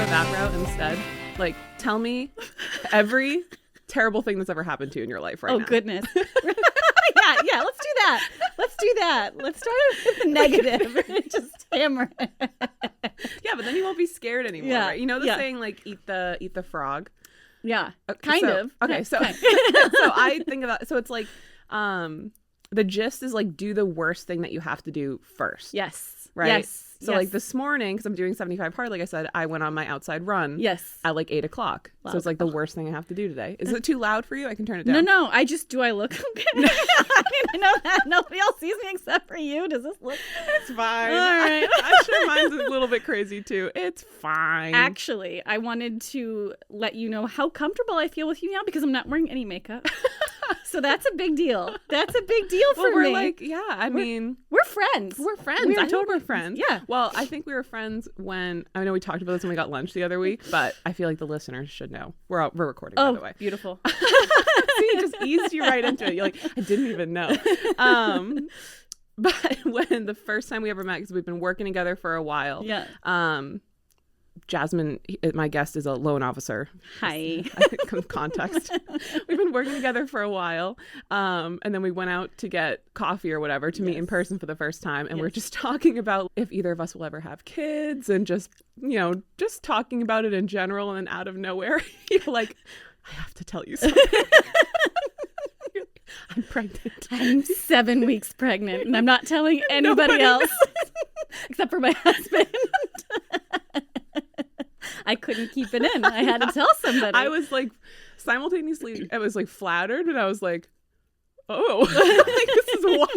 that route instead. Like, tell me every terrible thing that's ever happened to you in your life right now. Oh, goodness. yeah, let's do that. Let's start with the negative and just hammer it. Yeah, but then you won't be scared anymore, right? You know the saying, like, eat the frog? Yeah, kind of. Okay, so I think about, so it's like, the gist is like, do the worst thing that you have to do first. Yes. Right? Yes. So like this morning, because I'm doing 75 hard, like I said, I went on my outside run at like 8 o'clock. So it's like the worst thing I have to do today. Is it too loud for you? I can turn it down. No. Do I look okay? I mean, I know that nobody else sees me except for you. Does this look? It's fine. All right. I'm sure mine's a little bit crazy too. It's fine. Actually, I wanted to let you know how comfortable I feel with you now because I'm not wearing any makeup. So that's a big deal. That's a big deal for me. We're like, I mean, we're friends. We're friends. I told we're friends. Yeah. Well, I think we were friends when, I know we talked about this when we got lunch the other week, but I feel like the listeners should know. We're recording, by the way. Beautiful. See, just eased you right into it. You're like, I didn't even know. But when the first time we ever met, because we've been working together for a while. Yeah. Jasmine, my guest, is a loan officer. Hi. Context. We've been working together for a while. And then we went out to get coffee or whatever to meet in person for the first time. And we're just talking about if either of us will ever have kids and just, just talking about it in general. And then out of nowhere, you're like, I have to tell you something. I'm pregnant. I'm 7 weeks pregnant, and I'm not telling anybody else except for my husband. I couldn't keep it in. I had to tell somebody. I was like, simultaneously, I was like flattered, and I was like, oh, like, this is wild.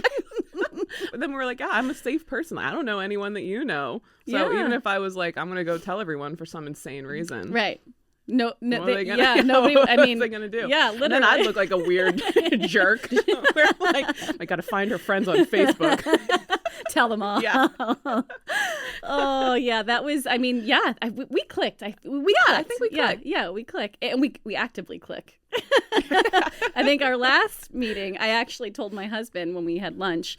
But then we were like, I'm a safe person. I don't know anyone that you know. So even if I was like, I'm going to go tell everyone for some insane reason. Right. No, nobody. I mean, what's they gonna do? Yeah, literally. And then I'd look like a weird jerk. Where like, I gotta find her friends on Facebook. Tell them all. Yeah. Oh yeah, that was. I mean, we clicked. I think we clicked. Yeah, we click, and we actively click. I think our last meeting, I actually told my husband when we had lunch.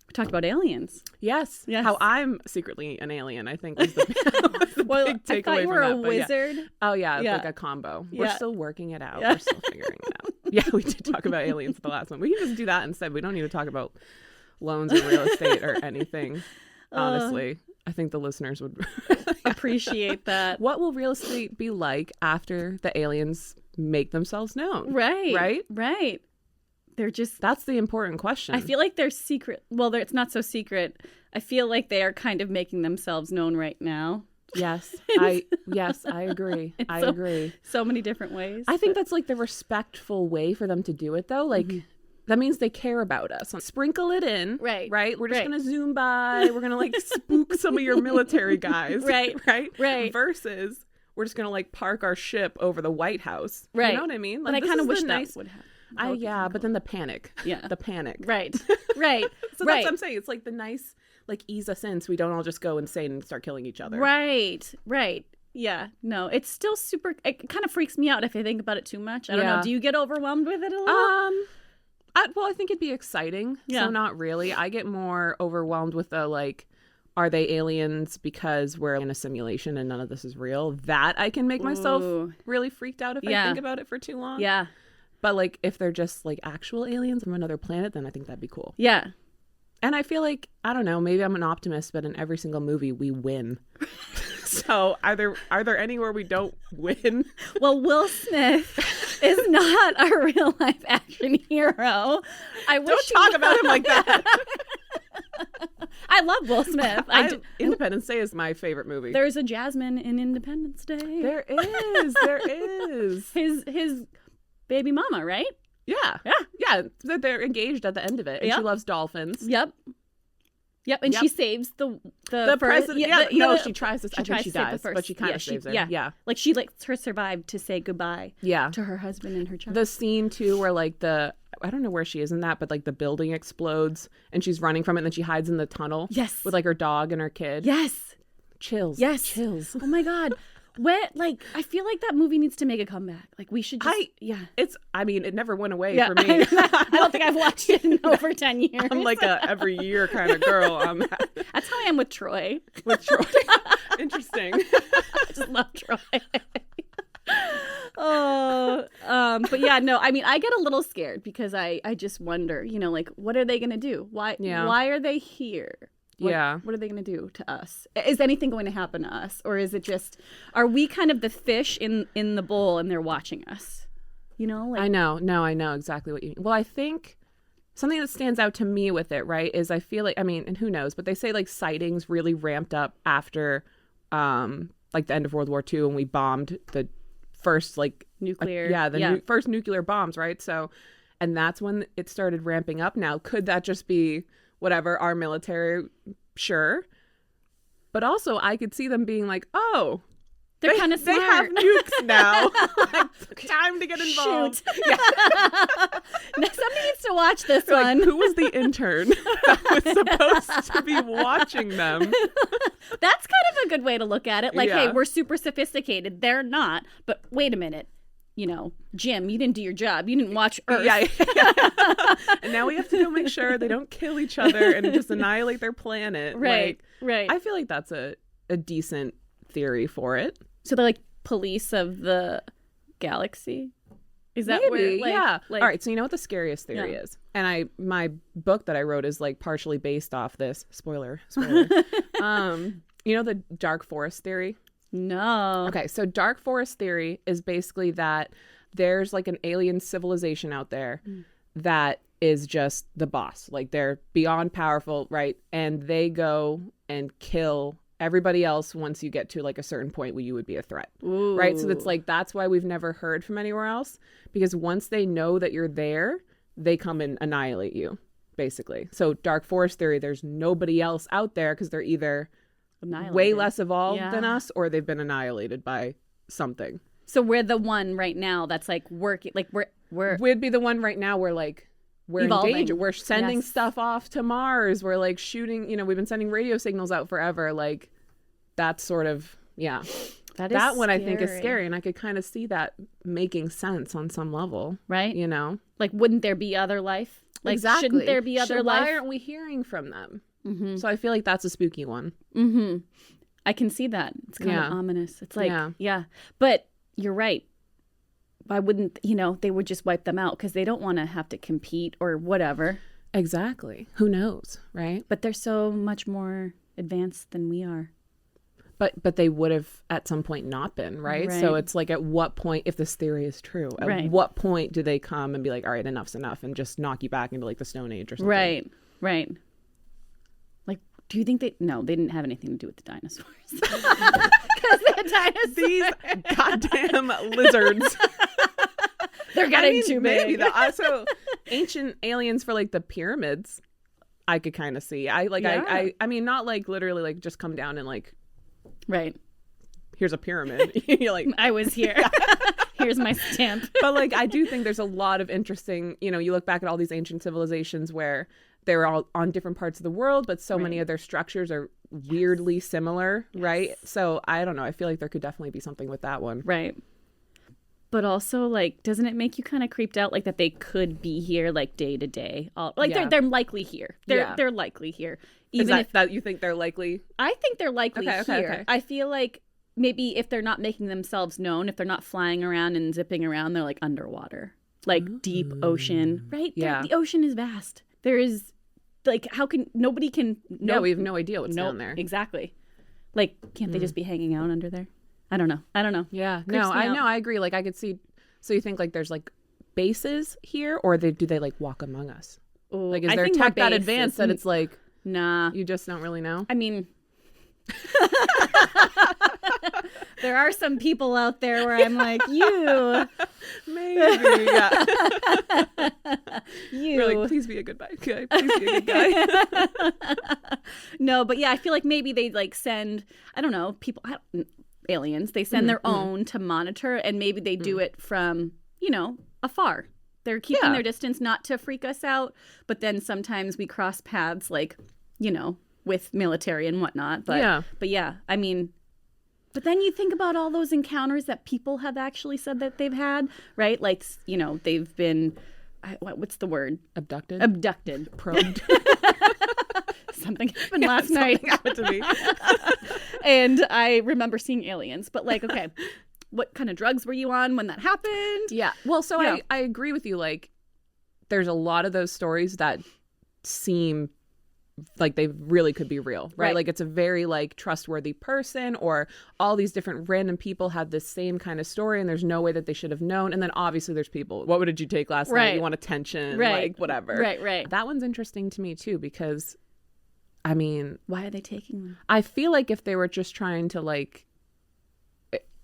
We talked about aliens. Yes. How I'm secretly an alien, I think, was the big takeaway. I thought you were a wizard. Yeah. Oh, yeah. Like a combo. We're still working it out. Yeah. We're still figuring it out. Yeah, we did talk about aliens the last one. We can just do that instead. We don't need to talk about loans or real estate or anything. Honestly, I think the listeners would appreciate that. What will real estate be like after the aliens make themselves known? Right. They're just... That's the important question. I feel like they're secret. Well, it's not so secret. I feel like they are kind of making themselves known right now. Yes, I agree. I agree. So many different ways. I think that's like the respectful way for them to do it, though. Like, that means they care about us. Sprinkle it in. Right. We're just going to zoom by. We're going to like spook some of your military guys. Right. Versus we're just going to like park our ship over the White House. Right. You know what I mean? Like, but I kind of wish that would happen. But then the panic. Yeah. The panic. Right. So that's what I'm saying. It's like the nice, like, ease us in so we don't all just go insane and start killing each other. Right. Yeah. No, it's still super, it kind of freaks me out if I think about it too much. I don't know. Do you get overwhelmed with it a little? I think it'd be exciting. Yeah. So not really. I get more overwhelmed with the, like, are they aliens because we're in a simulation and none of this is real? That I can make myself really freaked out if I think about it for too long. Yeah. But, like, if they're just, like, actual aliens from another planet, then I think that'd be cool. Yeah. And I feel like, I don't know, maybe I'm an optimist, but in every single movie, we win. So are there anywhere we don't win? Well, Will Smith is not a real-life action hero. Don't talk about him like that. I love Will Smith. Independence Day is my favorite movie. There's a Jasmine in Independence Day. There is. His baby mama, right? Yeah. They're engaged at the end of it, and she loves dolphins. Yep. And she saves the president. She tries to. I think she dies, but she kind of saves her. Yeah. Like she lets her survive to say goodbye. Yeah. To her husband and her child. The scene too, where like I don't know where she is in that, but like the building explodes and she's running from it, and then she hides in the tunnel. Yes. With like her dog and her kid. Yes. Chills. Yes. Chills. Oh my God. I feel like that movie needs to make a comeback. Like we should just, it never went away for me. I don't think I've watched it in over 10 years. I'm like a every year kind of girl on that. That's how I am with Troy. Interesting. just love Troy. But yeah, no, I mean, I get a little scared because I just wonder, like, what are they going to do? Why are they here? What are they going to do to us? Is anything going to happen to us? Or is it just, are we kind of the fish in the bowl and they're watching us? Like, I know exactly what you mean. Well, I think something that stands out to me with it, right, is I feel like, I mean, and who knows, but they say like sightings really ramped up after like the end of World War II when we bombed the first like nuclear, first nuclear bombs, right? So, and that's when it started ramping up. Now, could that just be whatever, our military? Sure. But also I could see them being like, oh, they're kind of smart. They have nukes now. Like, time to get involved. Yeah. Now, somebody needs to watch this one. Like, who was the intern that was supposed to be watching them? That's kind of a good way to look at it. Like, hey, we're super sophisticated. They're not. But wait a minute. Jim, you didn't do your job. You didn't watch Earth. Yeah. And now we have to go make sure they don't kill each other and just annihilate their planet. Right. Like, right. I feel like that's a decent theory for it. So they're like police of the galaxy? Is that maybe, where, yeah. Like, all right, so you know what the scariest theory is? And my book that I wrote is like partially based off this. Spoiler. The dark forest theory? No. Okay, so dark forest theory is basically that there's like an alien civilization out there that is just the boss. Like they're beyond powerful, right? And they go and kill everybody else once you get to like a certain point where you would be a threat. Ooh. Right? So it's like, that's why we've never heard from anywhere else, because once they know that you're there, they come and annihilate you, basically. So dark forest theory, there's nobody else out there because they're either way less evolved than us or they've been annihilated by something. So we're the one right now that's like working, like we'd be the one right now where like we're engaged. We're sending stuff off to Mars. We're like shooting, we've been sending radio signals out forever. Like that's sort of, that one I think is scary. And I could kind of see that making sense on some level. Right. Like, wouldn't there be other life? Like, exactly. Shouldn't there be other life? Why aren't we hearing from them? Mm-hmm. So I feel like that's a spooky one. Mm-hmm. I can see that. It's kind of ominous. It's like, but you're right. Why wouldn't, they would just wipe them out because they don't want to have to compete or whatever. Exactly. Who knows, right? But they're so much more advanced than we are. But they would have at some point not been, right? So it's like, at what point, if this theory is true, at what point do they come and be like, all right, enough's enough, and just knock you back into like the Stone Age or something? Right. Like, do you think they didn't have anything to do with the dinosaurs? Because the dinosaurs. These goddamn lizards. They're getting too big. Maybe so ancient aliens for like the pyramids, I could kind of see. I mean, not like literally like just come down and like, right, here's a pyramid. You're like, I was here. Here's my stamp. But like, I do think there's a lot of interesting, you look back at all these ancient civilizations where they're all on different parts of the world, but so many of their structures are weirdly similar, right? So I don't know. I feel like there could definitely be something with that one. Right. But also, like, doesn't it make you kind of creeped out, like, that they could be here, like, day to day? They're likely here. They're likely here. Even if that you think they're likely? I think they're likely here. Okay. I feel like maybe if they're not making themselves known, if they're not flying around and zipping around, they're, like, underwater. Like, deep ocean. Right? Yeah. The ocean is vast. There is, like, nobody can... No, we have no idea what's down there. Exactly. Like, can't they just be hanging out under there? I don't know. Yeah. No, I agree. Like, I could see. So you think like there's like bases here, or do they like walk among us? Ooh, like, is there tech that advanced that it's like, nah, you just don't really know? I mean, there are some people out there where I'm like, you. Maybe, yeah. You. We're like, please be a good guy. Please be a good guy. No, but yeah, I feel like maybe they like send, I don't know, aliens, they send their own to monitor, and maybe they do it from, afar. They're keeping their distance, not to freak us out, but then sometimes we cross paths, like, with military and whatnot. But yeah, I mean, but then you think about all those encounters that people have actually said that they've had, right? Like, they've been, what's the word? Abducted. Probed. something happened last night. Something happened to me. And I remember seeing aliens. But like, okay, what kind of drugs were you on when that happened? Yeah. Well, so I agree with you. Like, there's a lot of those stories that seem like they really could be real, right? Like it's a very like trustworthy person, or all these different random people had this same kind of story and there's no way that they should have known. And then obviously there's people, what did you take last night? You want attention, like whatever. Right. That one's interesting to me too, because I mean, why are they taking them? I feel like if they were just trying to like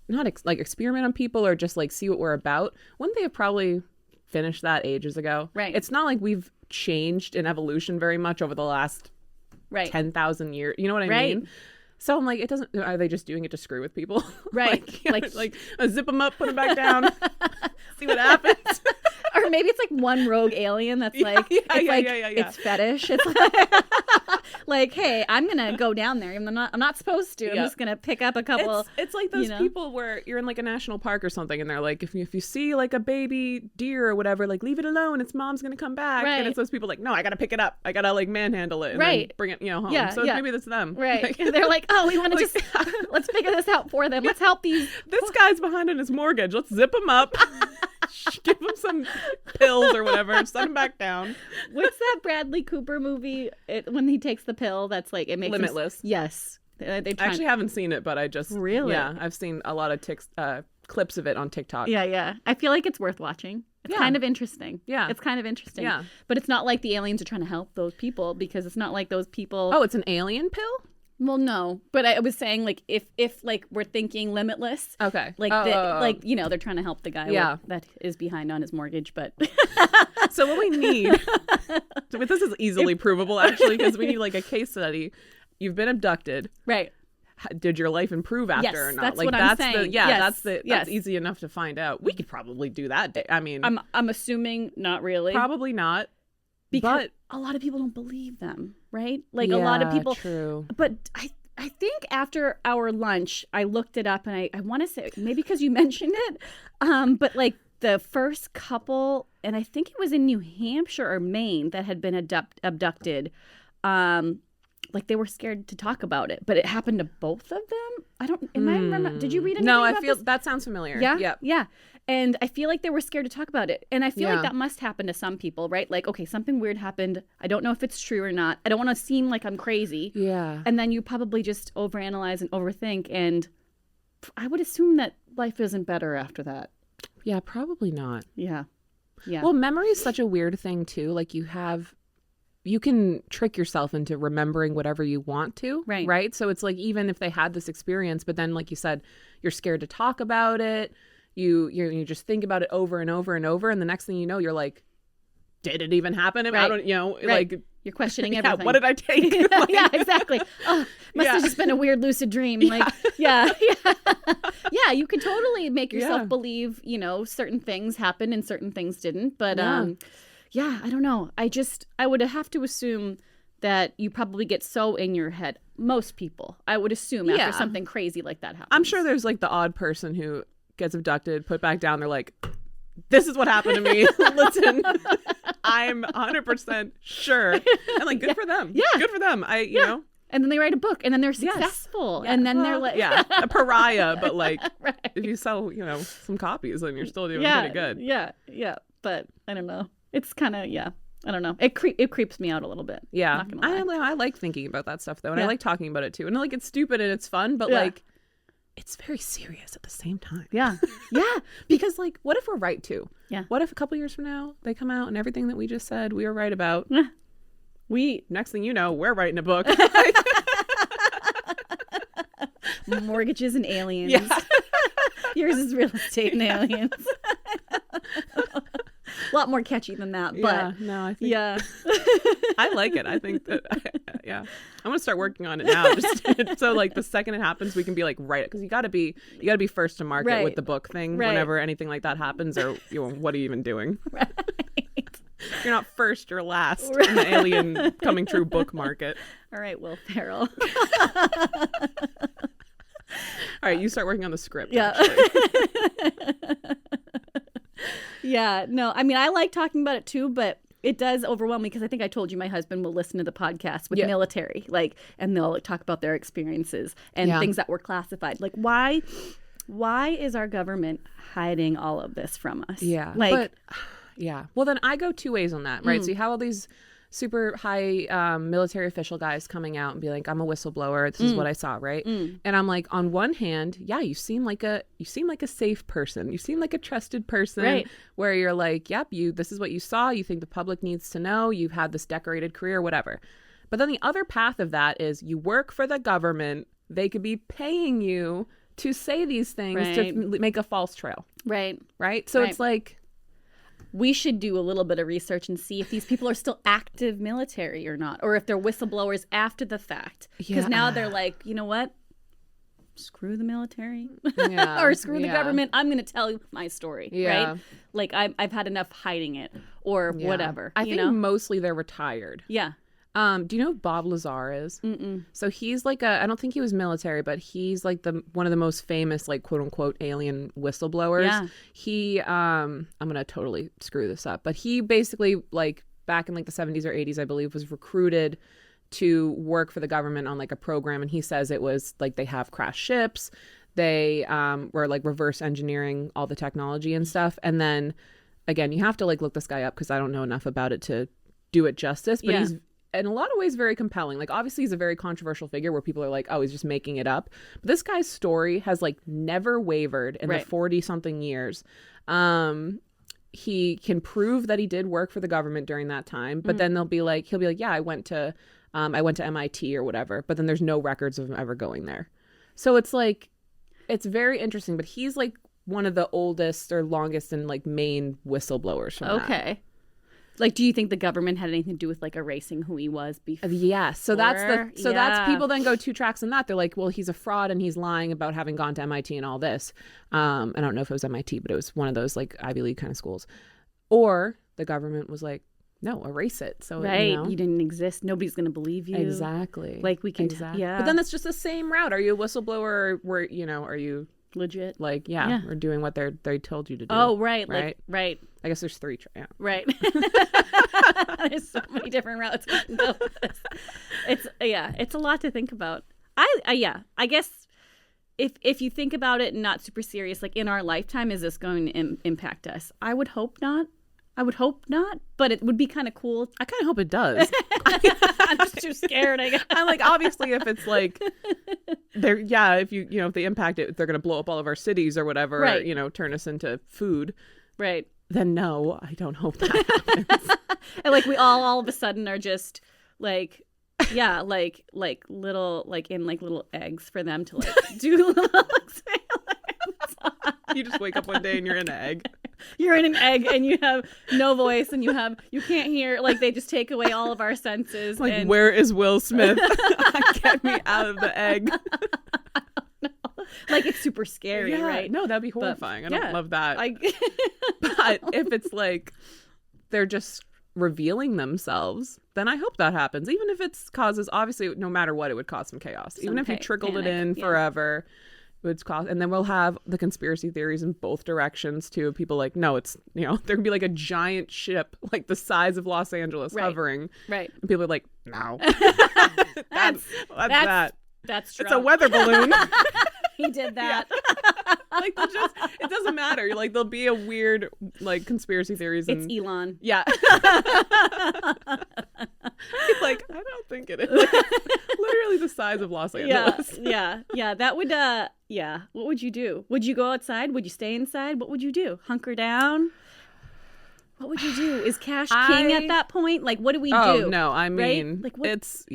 not like experiment on people or just like see what we're about, wouldn't they have probably finished that ages ago? Right. It's not like we've changed in evolution very much over the last 10,000 years. You know what I mean? So I'm like, it doesn't. Are they just doing it to screw with people? like zip them up, put them back down, see what happens. Or maybe it's like one rogue alien that's like, it's fetish. It's like, hey, I'm gonna go down there. I'm not supposed to. I'm just gonna pick up a couple. It's like those people where you're in like a national park or something, and they're like, if you see like a baby deer or whatever, like leave it alone. Its mom's gonna come back. And it's those people like, no, I gotta pick it up. I gotta like manhandle it and then bring it home. So maybe that's them. Right. And they're like, oh, we want to just let's figure this out for them. Let's help these. This guy's behind on his mortgage. Let's zip him up. Give him some pills or whatever, send him back down. What's that Bradley Cooper movie when he takes the pill that's like it makes Limitless? Yes. I actually haven't seen it, but I just I've seen a lot of clips of it on TikTok. Yeah. I feel like it's worth watching. It's kind of interesting. Yeah. It's kind of interesting. Yeah. But it's not like the aliens are trying to help those people, because it's not like those people. Oh, it's an alien pill? Well, no, but I was saying like if like we're thinking limitless, okay, like like they're trying to help the guy that is behind on his mortgage, but so what we need, but this is easily provable actually, because we need like a case study. You've been abducted, right? Did your life improve after or not? That's like what I'm saying. That's easy enough to find out. We could probably do that. I mean, I'm assuming not really, probably not. Because a lot of people don't believe them, right? Like a lot of people. True. But I think after our lunch, I looked it up, and I want to say maybe because you mentioned it, but like the first couple, and I think it was in New Hampshire or Maine, that had been abducted. Like they were scared to talk about it, but it happened to both of them. I remember. Did you read anything? No, about this? that sounds familiar. Yeah. Yep. Yeah. And I feel like they were scared to talk about it. And I feel like that must happen to some people, right? Like, okay, something weird happened. I don't know if it's true or not. I don't want to seem like I'm crazy. Yeah. And then you probably just overanalyze and overthink. And I would assume that life isn't better after that. Yeah, probably not. Yeah. Yeah. Well, memory is such a weird thing too. Like you can trick yourself into remembering whatever you want to. Right. So it's like, even if they had this experience, but then like you said, you're scared to talk about it. You just think about it over and over and over, and the next thing you know, you're like, did it even happen? I don't, like you're questioning everything. What did I take? Yeah, exactly. Oh, must have just been a weird lucid dream. Like, yeah, you could totally make yourself believe, certain things happened and certain things didn't. But I don't know. I would have to assume that you probably get so in your head. Most people, I would assume, after something crazy like that happens. I'm sure there's like the odd person who gets abducted, put back down. They're like, this is what happened to me. Listen, I'm 100% sure. And like, good for them. Yeah. Good for them. You know. And then they write a book, and then they're successful. And then they're like, a pariah. But like, if you sell, some copies, then you're still doing pretty good. Yeah. But I don't know. It's kind of, I don't know. It creeps me out a little bit. Yeah. I like thinking about that stuff though. And I like talking about it too. And like, it's stupid and it's fun, but like, it's very serious at the same time. Yeah. Because like, what if we're right too? Yeah. What if a couple years from now they come out and everything that we just said we were right about? Next thing you know, we're writing a book. Mortgages and aliens. Yeah. Yours is real estate and aliens. A lot more catchy than that, but I think I like it. I think that I'm gonna start working on it now. Just so like the second it happens, we can be like, right, because you gotta be first to market with the book thing whenever anything like that happens, or what are you even doing? Right. You're not first, you're last in the alien coming true book market. All right, Will Ferrell. All right, you start working on the script. Yeah. Yeah, no, I mean, I like talking about it too, but It does overwhelm me because I think I told you my husband will listen to the podcast with military, like, and they'll talk about their experiences and things that were classified. Like, why is our government hiding all of this from us? Yeah. Like, Well, then I go two ways on that, right? So you have all these super high military official guys coming out and be like, I'm a whistleblower. This is what I saw, right? And I'm like, on one hand, you seem like a safe person. You seem like a trusted person, right? Where you're like, yep, this is what you saw. You think the public needs to know. You've had this decorated career, whatever. But then the other path of that is you work for the government. They could be paying you to say these things to make a false trail. Right. So it's like, we should do a little bit of research and see if these people are still active military or not, or if they're whistleblowers after the fact. Because now they're like, you know what? Screw the military or screw the government. I'm going to tell you my story, right? Like I've had enough hiding it or whatever. I think mostly they're retired. Yeah. Do you know who Bob Lazar is? Mm-mm. So he's like I don't think he was military, but he's like one of the most famous, like, quote unquote alien whistleblowers. Yeah. He I'm gonna totally screw this up, but he basically, like, back in like the 70s or 80s, I believe, was recruited to work for the government on like a program, and he says it was like they have crashed ships, they were like reverse engineering all the technology and stuff, and then again, you have to like look this guy up because I don't know enough about it to do it justice, but he's in a lot of ways very compelling. Like, obviously he's a very controversial figure where people are like, oh, he's just making it up. But this guy's story has like never wavered in the 40 something years. He can prove that he did work for the government during that time, but then he'll be like, yeah, I went to MIT or whatever, but then there's no records of him ever going there. So it's like, it's very interesting, but he's like one of the oldest or longest and like main whistleblowers from that. Like, do you think the government had anything to do with like erasing who he was before? Yes. So that's people then go two tracks in that. They're like, well, he's a fraud and he's lying about having gone to MIT and all this. I don't know if it was MIT, but it was one of those like Ivy League kind of schools. Or the government was like, no, erase it. So you didn't exist. Nobody's going to believe you. Exactly. Like we can. But then that's just the same route. Are you a whistleblower? Or are you legit? Like, or doing what they told you to do. Oh, right. Like, right. I guess there's three. Right. There's so many different routes we can go with this. It's a lot to think about. I guess if you think about it, not super serious, like in our lifetime, is this going to impact us? I would hope not. But it would be kind of cool. I kind of hope it does. I'm just too scared, I guess. I'm like, obviously, if it's like, if they impact it, they're going to blow up all of our cities or whatever, right. Or, turn us into food. Right. Then no, I don't hope that happens. And like we all of a sudden are just like, like little, like in like little eggs for them to like do little experiments. You just wake up one day and you're in an egg. You're in an egg and you have no voice and you can't hear. Like they just take away all of our senses. Like, where is Will Smith? Get me out of the egg. I don't know. Like it's super scary, right? No, that'd be horrifying. I don't love that. But if it's like they're just revealing themselves, then I hope that happens. Even if it causes, obviously, no matter what, it would cause some chaos. Even if you trickled it in forever. Would cause, and then we'll have the conspiracy theories in both directions too. People like, no, it's there could be like a giant ship like the size of Los Angeles hovering, right? And people are like, no, that's true. It's a weather balloon. He did that. Like it doesn't matter. Like there'll be a weird like conspiracy theories. It's Elon. Yeah. Like I don't think it is. Literally the size of Los Angeles. Yeah. That would. What would you do? Would you go outside? Would you stay inside? What would you do? Hunker down? What would you do? Is cash king at that point? Like, what do we do? Oh no, I mean, right? Like, it's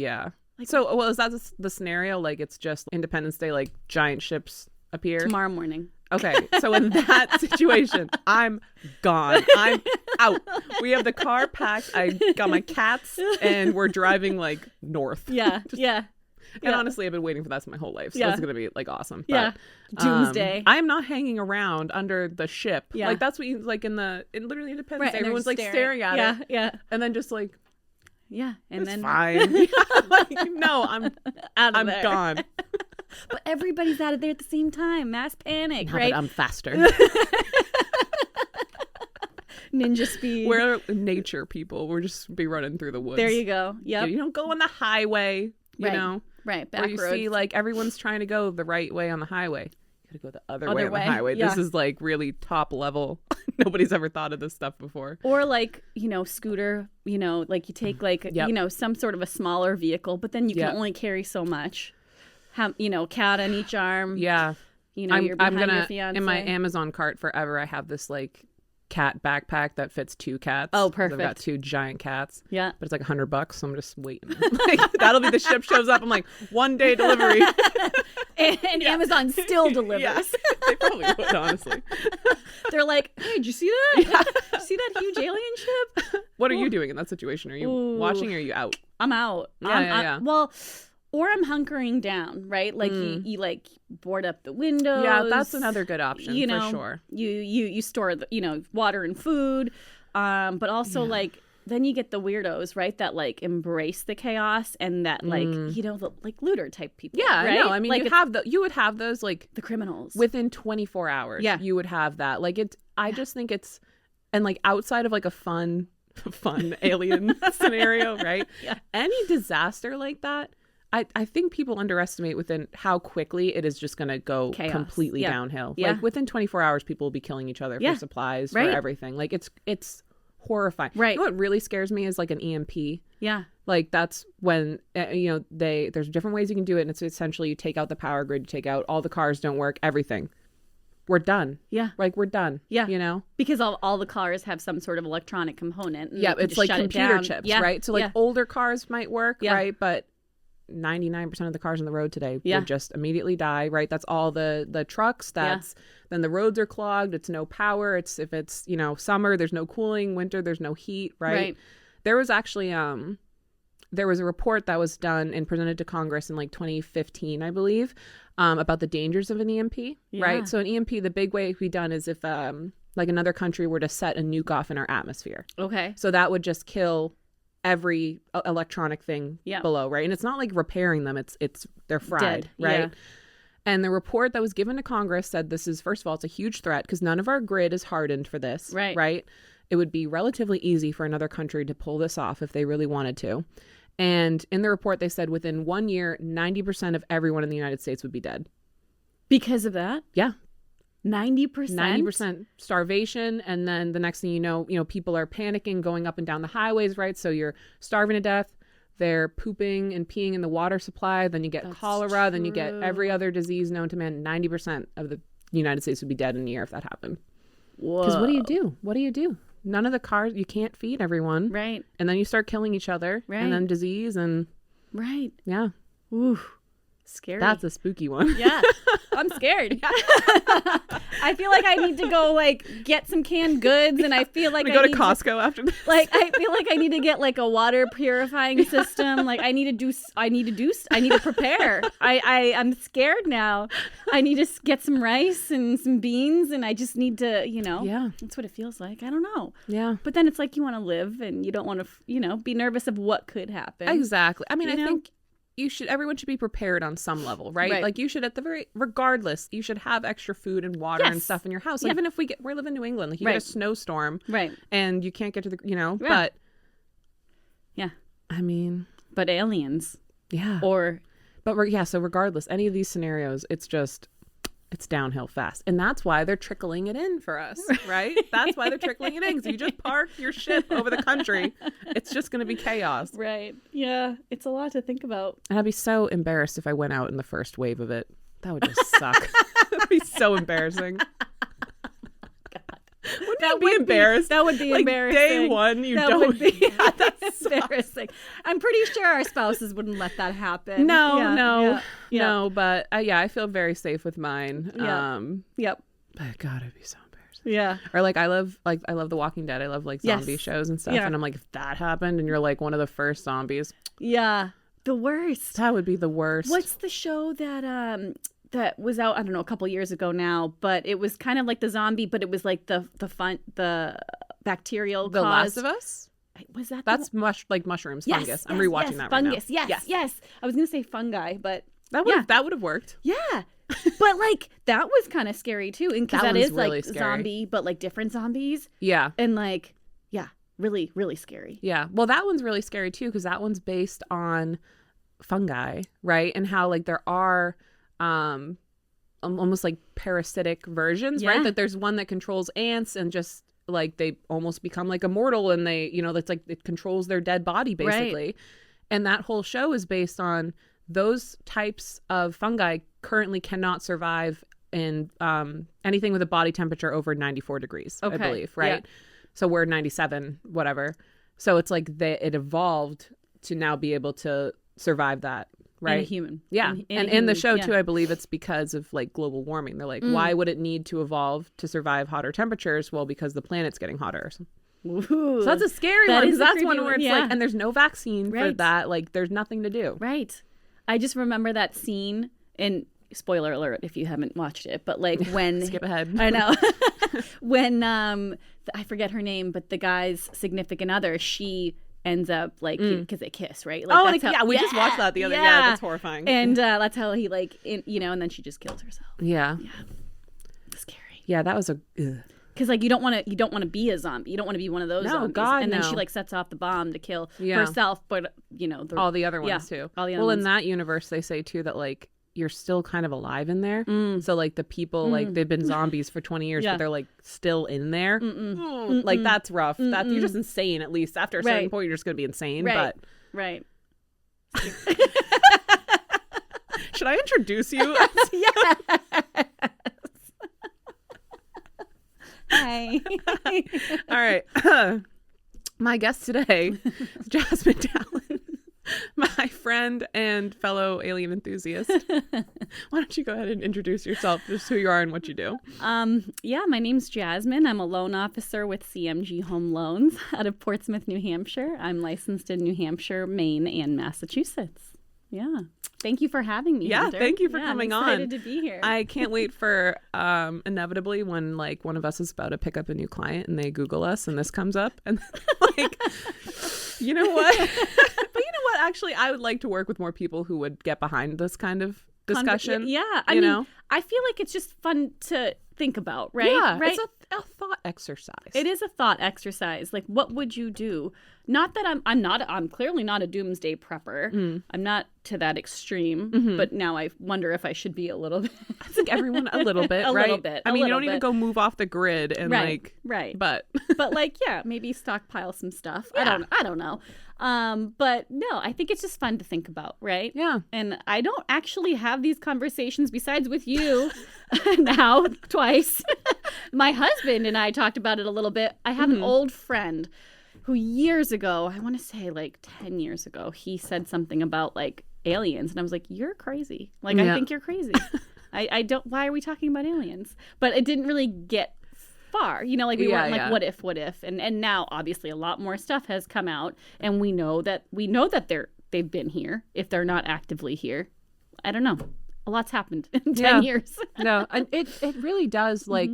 So, is that the scenario? Like, it's just Independence Day, like giant ships appear tomorrow morning. Okay, so in that situation, I'm gone. I'm out. We have the car packed. I got my cats, and we're driving like north. Yeah. And honestly, I've been waiting for that my whole life. So that's gonna be like awesome. But, doomsday. I'm not hanging around under the ship. Yeah. Like that's what you like in literally Independence Day. Everyone's like staring at it. Yeah. And then just like. Yeah, and it's then fine. Like, no, I'm there. Gone. But everybody's out of there at the same time. Mass panic, right? But I'm faster. Ninja speed. We're nature people. We're just be running through the woods. There you go. Yep. You don't go on the highway, you know? Right. Back where you roads. see like everyone's trying to go the right way on the highway. You gotta go the other way on the highway. Yeah. This is like really top level. Nobody's ever thought of this stuff before. Or like, scooter, like you take like, some sort of a smaller vehicle, but then you can only carry so much. Have, cat on each arm. Yeah. You're behind your fiance. In my Amazon cart forever, I have this like cat backpack that fits 2 cats. Oh, perfect. I've got 2 giant cats. Yeah. But it's like $100, so I'm just waiting. Like, that'll be the ship shows up. I'm like, 1 day delivery. and Amazon still delivers. Yeah. They probably would, honestly. They're like, hey, did you see that? Yeah. Did you see that huge alien ship? What are you doing in that situation? Are you watching or are you out? I'm out. Yeah. Well, or I'm hunkering down, right? Like you like board up the windows. Yeah, that's another good option for sure. You store the, water and food, but also like then you get the weirdos, right? That like embrace the chaos and that like the like looter type people. Yeah, right? I mean, like you would have those like the criminals within 24 hours. Yeah, you would have that. Like I just think it's and like outside of like a fun alien scenario, right? Yeah. Any disaster like that. I think people underestimate within how quickly it is just going to go completely downhill. Yeah. Like within 24 hours, people will be killing each other for supplies, for everything. Like it's horrifying. Right. You know what really scares me is like an EMP. Yeah. Like that's when, there's different ways you can do it. And it's essentially you take out the power grid, you take out all the cars don't work, everything. We're done. Yeah. Like we're done. Yeah. Because all the cars have some sort of electronic component. Yeah. It's like computer chips, right? So like older cars might work, right? But 99% of the cars on the road today would just immediately die, right? That's all the trucks. Then the roads are clogged. It's no power. If it's summer, there's no cooling. Winter, there's no heat, right? There was actually there was a report that was done and presented to Congress in like 2015, I believe, about the dangers of an EMP, right? So an EMP, the big way it could be done is if like another country were to set a nuke off in our atmosphere. Okay. So that would just kill every electronic thing below, right? And it's not like repairing them, they're fried. Dead. Right? And the report that was given to Congress said this is, first of all, it's a huge threat because none of our grid is hardened for this, right? It would be relatively easy for another country to pull this off if they really wanted to. And in the report they said within 1 year 90% of everyone in the United States would be dead because of that. 90% starvation, and then the next thing you know people are panicking, going up and down the highways, right? So you're starving to death, they're pooping and peeing in the water supply, then you get cholera, then you get every other disease known to man. 90% of the United States would be dead in a year if that happened. Because what do you do? None of the cars, you can't feed everyone, right? And then you start killing each other, and then disease and Scary. That's a spooky one. Yeah. I'm scared. I feel like I need to go like get some canned goods, and I feel like we go to Costco after this. Like I feel like I need to get like a water purifying system. Like I need to prepare. I'm scared now. I need to get some rice and some beans, and I just need to, Yeah. That's what it feels like. I don't know. Yeah. But then it's like you want to live and you don't want to, be nervous of what could happen. Exactly. I mean, I think everyone should be prepared on some level, right? Like you should regardless, you should have extra food and water and stuff in your house. Like even if we live in New England, like you get a snowstorm, right? And you can't get to the, but I mean, but aliens, so regardless, any of these scenarios, it's downhill fast. And that's why they're trickling it in for us, right? That's why they're trickling it in. Because you just park your ship over the country, it's just going to be chaos. Right. Yeah. It's a lot to think about. And I'd be so embarrassed if I went out in the first wave of it. That would just suck. That'd be so embarrassing. Wouldn't that be embarrassed? That would be like embarrassing. Day one, that would be embarrassing. I'm pretty sure our spouses wouldn't let that happen. No. But I feel very safe with mine. Yep. But God, it'd be so embarrassing. Yeah. Or I love The Walking Dead. I love like zombie shows and stuff. Yeah. And I'm like, if that happened and you're like one of the first zombies. Yeah. The worst. That would be the worst. What's the show that was out, I don't know, a couple years ago now, but it was kind of like the zombie, but it was like the bacterial The Last of Us? Was that That's mushrooms, fungus. I'm rewatching that right now. Fungus, yes. I was going to say fungi, but that would have worked. Yeah. But like that was kind of scary too, and because that is really like scary. zombie, but like different zombies, Yeah. and like really really scary. Yeah. Well, that one's really scary too, because that one's based on fungi, right? And how like there are almost like parasitic versions, right? That there's one that controls ants and just like they almost become like immortal, and they, you know, that's like it controls their dead body basically. Right. And that whole show is based on those types of fungi currently cannot survive in anything with a body temperature over 94 degrees, I believe, right? Yeah. So we're 97, whatever. So it's like it evolved to now be able to survive that, right? In a human. Yeah. In and a in the human, show too, I believe it's because of like global warming. They're like, why would it need to evolve to survive hotter temperatures? Well, because the planet's getting hotter. Ooh, so that's a scary one, because that's one where it's yeah. like, and there's no vaccine for that. Like there's nothing to do. Right. I just remember that scene, and spoiler alert if you haven't watched it, but like when skip ahead. I know. When I forget her name, but the guy's significant other, she ends up like because they kiss, right? Like, we just watched that the other day. Yeah, that's horrifying. And that's how he like you know, and then she just kills herself. Yeah. Scary. Yeah, that was a because like you don't want to be a zombie. You don't want to be one of those zombies. God, and then no. she like sets off the bomb to kill herself, but you know all the other ones too. All the other ones. In that universe, they say too that like you're still kind of alive in there. So like the people like they've been zombies for 20 years, but they're like still in there. Like that's rough. That you're just insane. At least after a certain point, you're just gonna be insane. Right. But right. Should I introduce you? Yes. Hi. All right. My guest today is Jasmine Talon, my friend and fellow alien enthusiast. Why don't you go ahead and introduce yourself, just who you are and what you do? Yeah, my name's Jasmine. I'm a loan officer with CMG Home Loans out of Portsmouth, New Hampshire. I'm licensed in New Hampshire, Maine, and Massachusetts. Yeah. Thank you for having me. Yeah, Hunter. thank you for coming on. I'm excited to be here. I can't wait for inevitably when like one of us is about to pick up a new client and they Google us and this comes up and like, you know what? But you know what? Actually, I would like to work with more people who would get behind this kind of discussion. Yeah, I mean, I feel like it's just fun to think about, right? Yeah, right? It's a thought exercise. It is a thought exercise. Like, what would you do? Not that I'm clearly not a doomsday prepper. I'm not to that extreme, but now I wonder if I should be a little bit. I think everyone a little bit, a right? little bit. I mean, you don't need to go move off the grid and right. But like, yeah, maybe stockpile some stuff. Yeah. I don't know. But no, I think it's just fun to think about, right? Yeah. And I don't actually have these conversations besides with you now twice. My husband and I talked about it a little bit. I have an old friend who years ago, I want to say like 10 years ago, he said something about like aliens. And I was like, you're crazy. Like, I think you're crazy. I don't, why are we talking about aliens? But it didn't really get far, you know, like we weren't like, what if? And now obviously a lot more stuff has come out and we know that they've been here if they're not actively here. I don't know. A lot's happened in 10 years. No, it really does. Like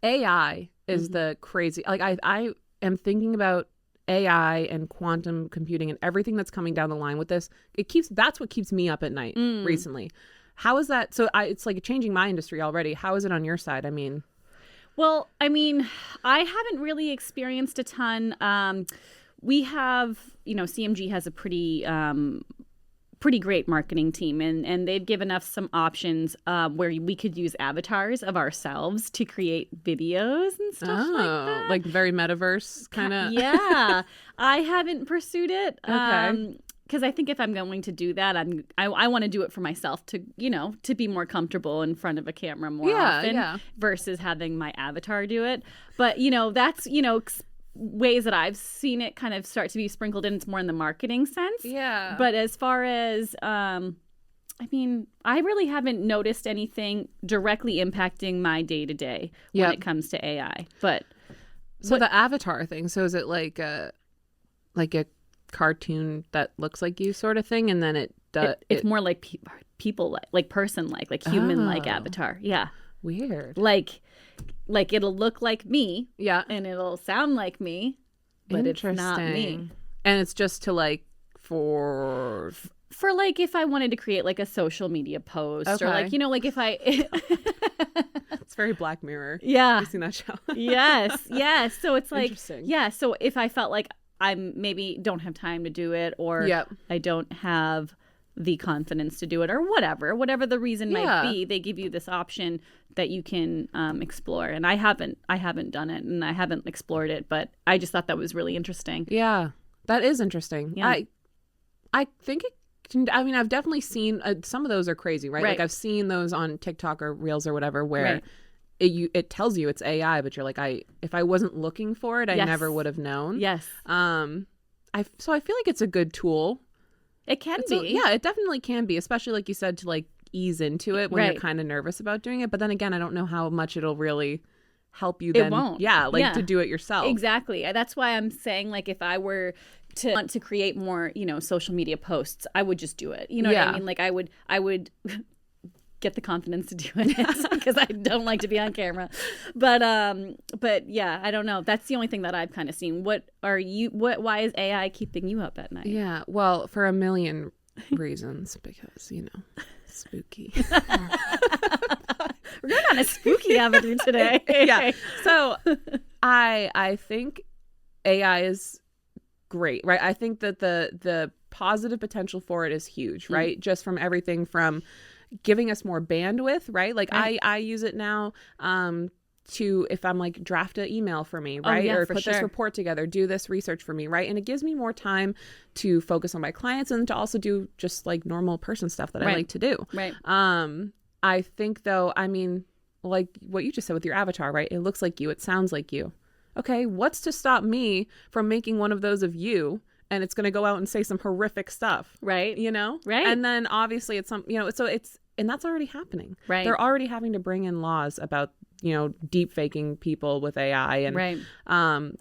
AI is the crazy, like I am thinking about AI and quantum computing and everything that's coming down the line with this. That's what keeps me up at night recently. How is that? So it's like changing my industry already. How is it on your side? I mean, well, I mean, I haven't really experienced a ton. We have, you know, CMG has a pretty great marketing team, and they've given us some options where we could use avatars of ourselves to create videos and stuff like that. Like very metaverse kind of. Yeah, I haven't pursued it. Okay. Because I think if I'm going to do that, I want to do it for myself to, you know, to be more comfortable in front of a camera more often versus having my avatar do it. But, you know, that's, you know, ways that I've seen it kind of start to be sprinkled in. It's more in the marketing sense. Yeah. But as far as, I mean, I really haven't noticed anything directly impacting my day-to-day when it comes to AI. But so the avatar thing, so is it like a cartoon that looks like you sort of thing, and then it's more like people like person like human like avatar. Yeah. Weird. Like it'll look like me. Yeah. And it'll sound like me, but it's not me. And it's just to like for For like if I wanted to create like a social media post or like, you know, like if I It's very Black Mirror. Yeah. You've seen that show? Yes. Yes. So it's like, Interesting. yeah. So if I felt like I'm maybe don't have time to do it or I don't have the confidence to do it or whatever the reason might be, they give you this option that you can explore. And I haven't done it and I haven't explored it, but I just thought that was really interesting. Yeah, that is interesting. Yeah. I think it can, I mean, I've definitely seen some of those are crazy, right? Like I've seen those on TikTok or Reels or whatever where it tells you it's AI, but you're like, if I wasn't looking for it, I never would have known. Yes. So I feel like it's a good tool. It can be. Yeah, it definitely can be, especially like you said, to like ease into it when you're kind of nervous about doing it. But then again, I don't know how much it'll really help you then. It won't. Yeah, to do it yourself. Exactly. That's why I'm saying like if I were to want to create more, you know, social media posts, I would just do it. You know what I mean? Like I would get the confidence to do it because I don't like to be on camera. But yeah, I don't know. That's the only thing that I've kind of seen. Why is AI keeping you up at night? Yeah. Well, for a million reasons, because, you know, spooky. We're going on a spooky avenue today. Yeah. So I think AI is great, right? I think that the positive potential for it is huge, right? Just from everything from giving us more bandwidth, right? Like I use it now to, if I'm like, draft an email for me, right? Or put this report together, do this research for me, right? And it gives me more time to focus on my clients and to also do just like normal person stuff that I like to do. Right. I think though, I mean, like what you just said with your avatar, right? It looks like you, it sounds like you. Okay, what's to stop me from making one of those of you? And it's going to go out and say some horrific stuff. Right. You know? Right. And then obviously it's some, you know, so it's, and that's already happening. Right. They're already having to bring in laws about, you know, deep faking people with AI. And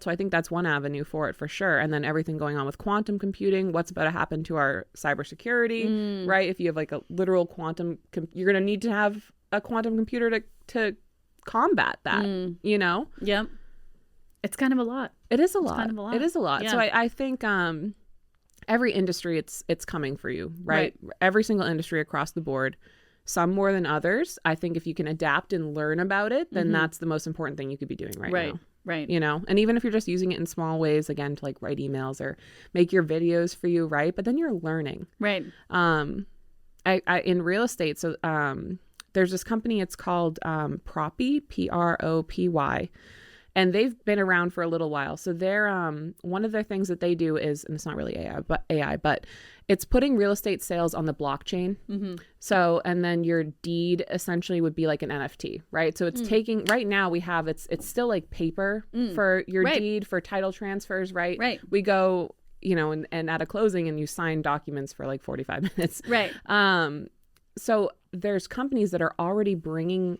so I think that's one avenue for it for sure. And then everything going on with quantum computing, what's about to happen to our cybersecurity, right? If you have like a literal quantum, you're going to need to have a quantum computer to combat that, you know? Yep. It's kind of a lot. It is a lot. Kind of a lot. It is a lot. Yeah. So I think every industry, it's coming for you, right? Every single industry across the board, some more than others. I think if you can adapt and learn about it, then that's the most important thing you could be doing right now. Right. You know, and even if you're just using it in small ways, again, to like write emails or make your videos for you, right? But then you're learning. Right. I in real estate, so there's this company, it's called Propy, Propy. And they've been around for a little while. So they're one of their things that they do is, and it's not really AI, but it's putting real estate sales on the blockchain. So, and then your deed essentially would be like an NFT, right? So it's taking, right now we have, it's still like paper for your deed, for title transfers, right? Right. We go, you know, and at a closing and you sign documents for like 45 minutes. Right. So there's companies that are already bringing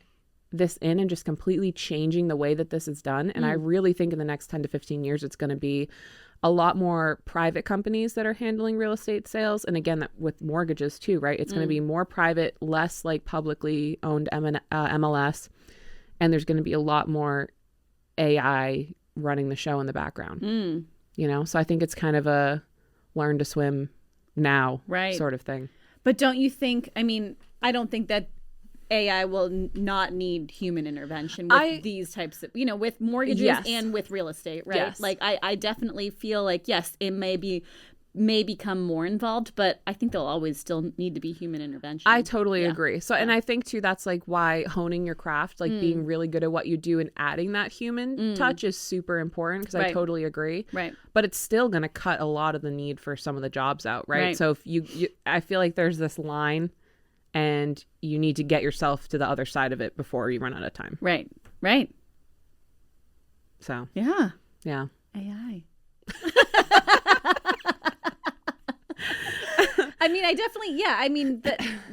this in and just completely changing the way that this is done. And I really think in the next 10 to 15 years, it's going to be a lot more private companies that are handling real estate sales. And again, that with mortgages too, right? It's going to be more private, less like publicly owned MLS. And there's going to be a lot more AI running the show in the background, you know? So I think it's kind of a learn to swim now sort of thing. But don't you think, I mean, I don't think that AI will not need human intervention with these types of, you know, with mortgages and with real estate, right? Yes. Like I definitely feel like, yes, it may become more involved, but I think there'll always still need to be human intervention. I totally agree. So, and I think too, that's like why honing your craft, like being really good at what you do and adding that human touch is super important, because I totally agree. Right. But it's still going to cut a lot of the need for some of the jobs out, right? So if you I feel like there's this line and you need to get yourself to the other side of it before you run out of time. Right. So. Yeah. AI. I mean, I definitely, I mean,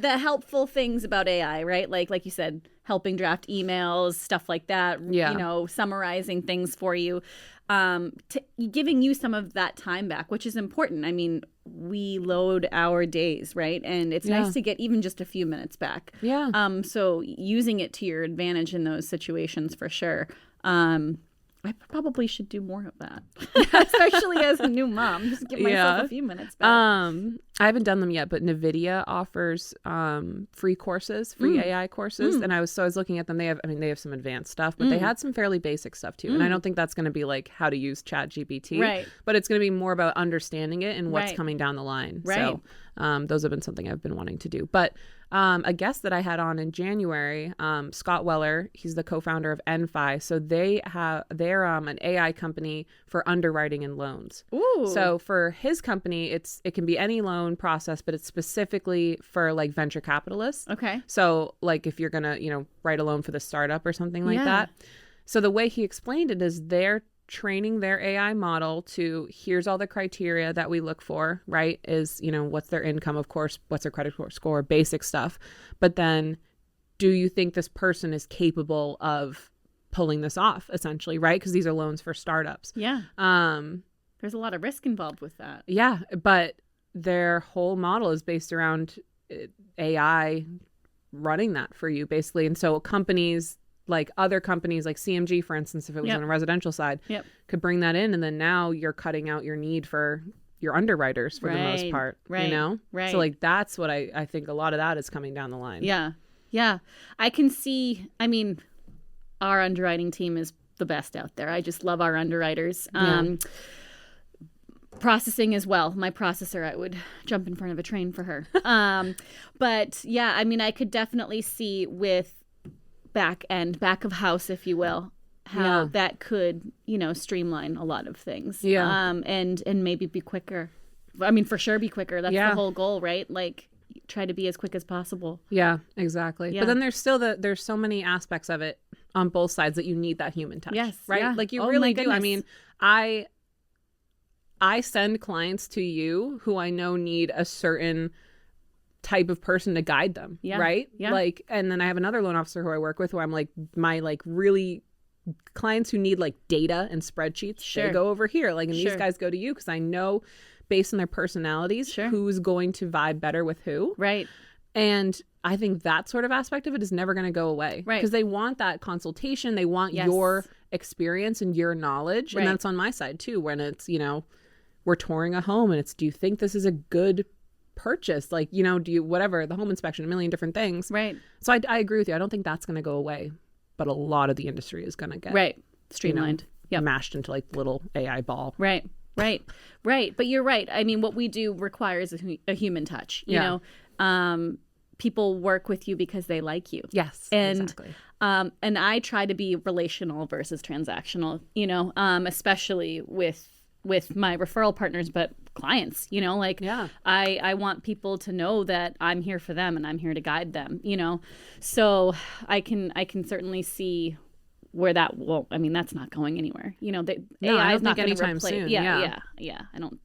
the helpful things about AI, right? Like you said, helping draft emails, stuff like that, you know, summarizing things for you, giving you some of that time back, which is important. I mean, we load our days, right? And it's nice to get even just a few minutes back. So using it to your advantage in those situations for sure. I probably should do more of that, especially as a new mom. Just give myself a few minutes back. I haven't done them yet, but NVIDIA offers free courses, free AI courses, and I was looking at them. They have some advanced stuff, but they had some fairly basic stuff too. And I don't think that's going to be like how to use ChatGPT, right? But it's going to be more about understanding it and what's coming down the line. Right. So those have been something I've been wanting to do, but. A guest that I had on in January, Scott Weller, he's the co-founder of NFI. So they're an AI company for underwriting and loans. Ooh. So for his company, it can be any loan process, but it's specifically for like venture capitalists. Okay. So like if you're gonna, write a loan for the startup or something like that. So the way he explained it is they're training their AI model to here's all the criteria that we look for, right? Is, what's their income, of course, what's their credit score, basic stuff. But then do you think this person is capable of pulling this off, essentially, right? Because these are loans for startups. Yeah. There's a lot of risk involved with that. Yeah. But their whole model is based around AI running that for you, basically. And so other companies like CMG, for instance, if it was on a residential side, could bring that in. And then now you're cutting out your need for your underwriters for the most part, Right. So like, that's what I think a lot of that is coming down the line. Yeah. Yeah. I can see, our underwriting team is the best out there. I just love our underwriters. Processing as well. My processor, I would jump in front of a train for her. But yeah, I could definitely see with back of house, if you will, how that could, streamline a lot of things. Yeah. And maybe be quicker. For sure be quicker. That's the whole goal, right? Like try to be as quick as possible. Yeah, exactly. Yeah. But then there's still there's so many aspects of it on both sides that you need that human touch. Yes. Right? Yeah. Like you really do. I send clients to you who I know need a certain type of person to guide them, right? Yeah. Like, and then I have another loan officer who I work with who I'm like, my like really clients who need like data and spreadsheets, they go over here. Like, and these guys go to you because I know based on their personalities who's going to vibe better with who. Right. And I think that sort of aspect of it is never going to go away. Right. Because they want that consultation. They want your experience and your knowledge. Right. And that's on my side too, when it's, we're touring a home and it's, do you think this is a good purchase? Like, do you, whatever, the home inspection, a million different things. Right. So I agree with you. I don't think that's going to go away, but a lot of the industry is going to get streamlined, mashed into like little AI ball. Right. But you're right. What we do requires a human touch. You know, people work with you because they like you. Yes, and exactly. And I try to be relational versus transactional. Especially with my referral partners, but clients, I want people to know that I'm here for them and I'm here to guide them, so I can certainly see where that won't, that's not going anywhere. AI is not going to replace. Soon. Yeah. I don't,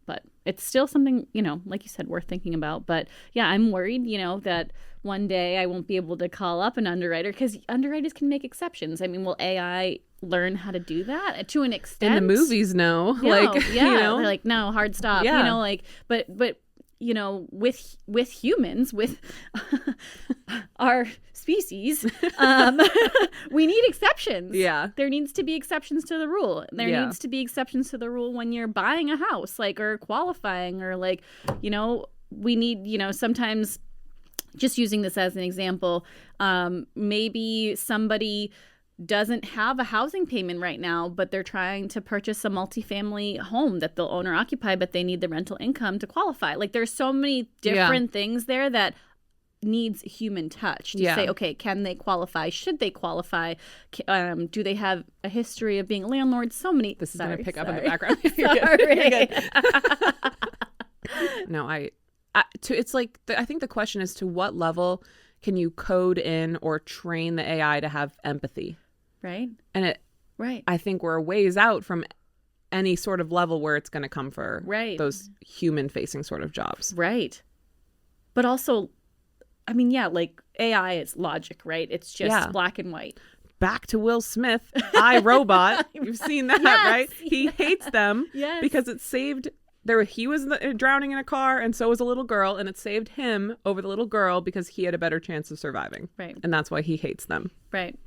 but it's still something, like you said, worth thinking about. But yeah, I'm worried, that one day I won't be able to call up an underwriter because underwriters can make exceptions. Will AI learn how to do that to an extent? In the movies, no. They're like, no, hard stop. But with humans, with our species, we need exceptions. Yeah. There needs to be exceptions to the rule. There needs to be exceptions to the rule when you're buying a house, or qualifying, or we need, sometimes, just using this as an example, maybe somebody doesn't have a housing payment right now, but they're trying to purchase a multifamily home that they'll own or occupy, but they need the rental income to qualify. There's so many different things there that needs human touch to say, okay, can they qualify? Should they qualify? Do they have a history of being a landlord? So many. This is going to pick up in the background. No, it's like, I think the question is, to what level can you code in or train the AI to have empathy? Right. And I think we're a ways out from any sort of level where it's going to come for those human facing sort of jobs. Right. But also, AI is logic, right? It's just black and white. Back to Will Smith, iRobot. You've seen that, right? He hates them because it saved... He was drowning in a car, and so was a little girl, and it saved him over the little girl because he had a better chance of surviving. Right. And that's why he hates them. Right.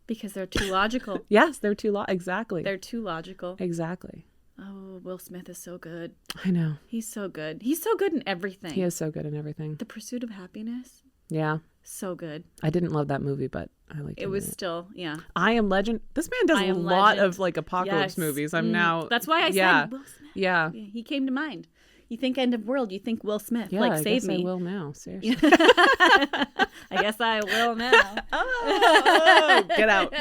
Because they're too logical. Yes, they're exactly. They're too logical. Exactly. Oh, Will Smith is so good. I know. He's so good. He's so good in everything. He is so good in everything. The Pursuit of Happiness. Yeah. So good. I didn't love that movie, but I liked it. It was still, yeah. I Am Legend. This man does a lot of like apocalypse movies. I'm now. That's why I said Will Smith. Yeah. He came to mind. You think End of World, you think Will Smith. Yeah, like, I save guess me. I will now. Seriously. I guess I will now. Oh, get out.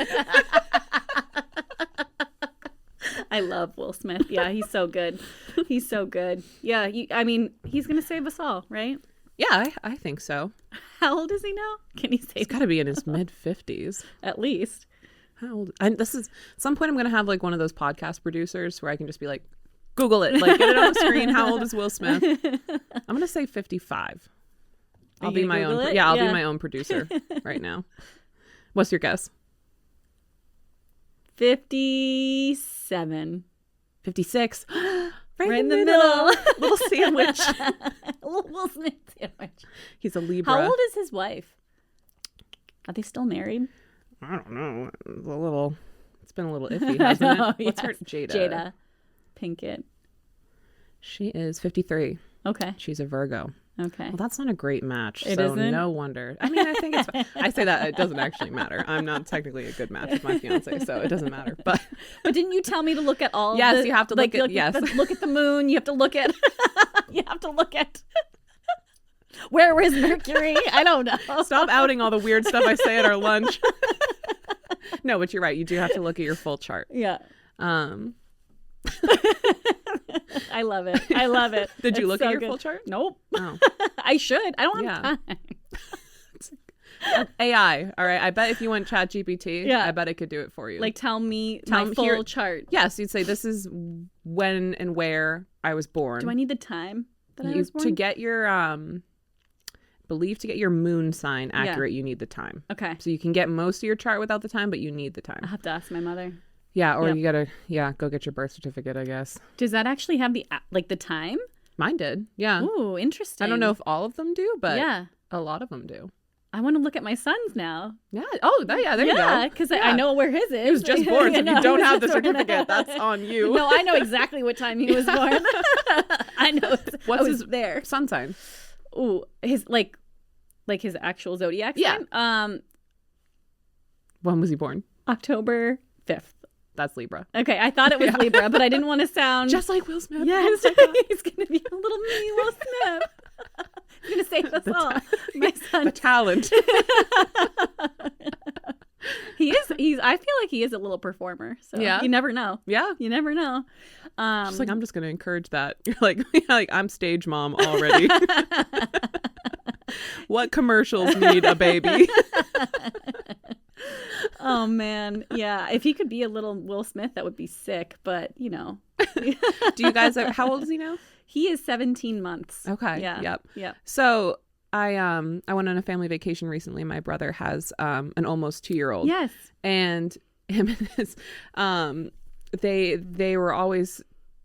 I love Will Smith. Yeah, he's so good. He's so good. Yeah, I mean, he's going to save us all, right? Yeah, I think so. How old is he now? Can he save He's got to be in his mid-50s. At least. How old? This is, at some point I'm going to have like one of those podcast producers where I can just be like, Google it. Like, get it on the screen. How old is Will Smith? I'm going to say 55. I'll be my own. It? Yeah, I'll be my own producer right now. What's your guess? 57. 56. Right in the middle. Little sandwich. Little Will Smith sandwich. He's a Libra. How old is his wife? Are they still married? I don't know. It's been a little iffy, hasn't it? What's her? Jada Pinkett. She is 53. Okay. She's a Virgo. Okay. Well, that's not a great match. It so isn't? No wonder. I mean, I think it's I say that it doesn't actually matter. I'm not technically a good match with my fiance, so it doesn't matter. But didn't you tell me to look at all Yes, you have to look at look at the moon, you have to look at where is Mercury? I don't know. Stop outing all the weird stuff I say at our lunch. No, but you're right. You do have to look at your full chart. Yeah. I love it. Did you It's look so at your good. full chart? Nope. Oh. I should. I don't have time. AI. All right. I bet if you went ChatGPT, Yeah. I bet it could do it for you. Like, tell me my full chart. Yes, you'd say this is when and where I was born. Do I need the time that I was born? To get your to get your moon sign accurate, you need the time. Okay. So you can get most of your chart without the time, but you need the time. I'll have to ask my mother. Yeah, or Yep. you gotta go get your birth certificate, I guess. Does that actually have the time? Mine did. Yeah. Ooh, interesting. I don't know if all of them do, but yeah, a lot of them do. I want to look at my son's now. Yeah. Oh, there you go. Yeah, because I know where his is. He was just born, so if you don't have the just born. certificate, that's on you. No, I know exactly what time he was born. I know. What's his there? sun sign? Ooh, his like his actual zodiac sign? When was he born? October 5th. That's Libra. Okay, I thought it was Libra, but I didn't want to sound Just like Will Smith. Yes, he's gonna be a little mini Will Smith. He's gonna save us all. My son, The talent. he is. I feel like he is a little performer. So you never know. Yeah. You never know. Just like I'm just gonna encourage that. You're like I'm stage mom already. What commercials need a baby? Oh man, yeah. If he could be a little Will Smith, that would be sick. But Do you guys? How old is he now? He is 17 months. Okay. Yeah. Yep. So I went on a family vacation recently. My brother has an almost 2-year-old. Yes. And him and his they were always.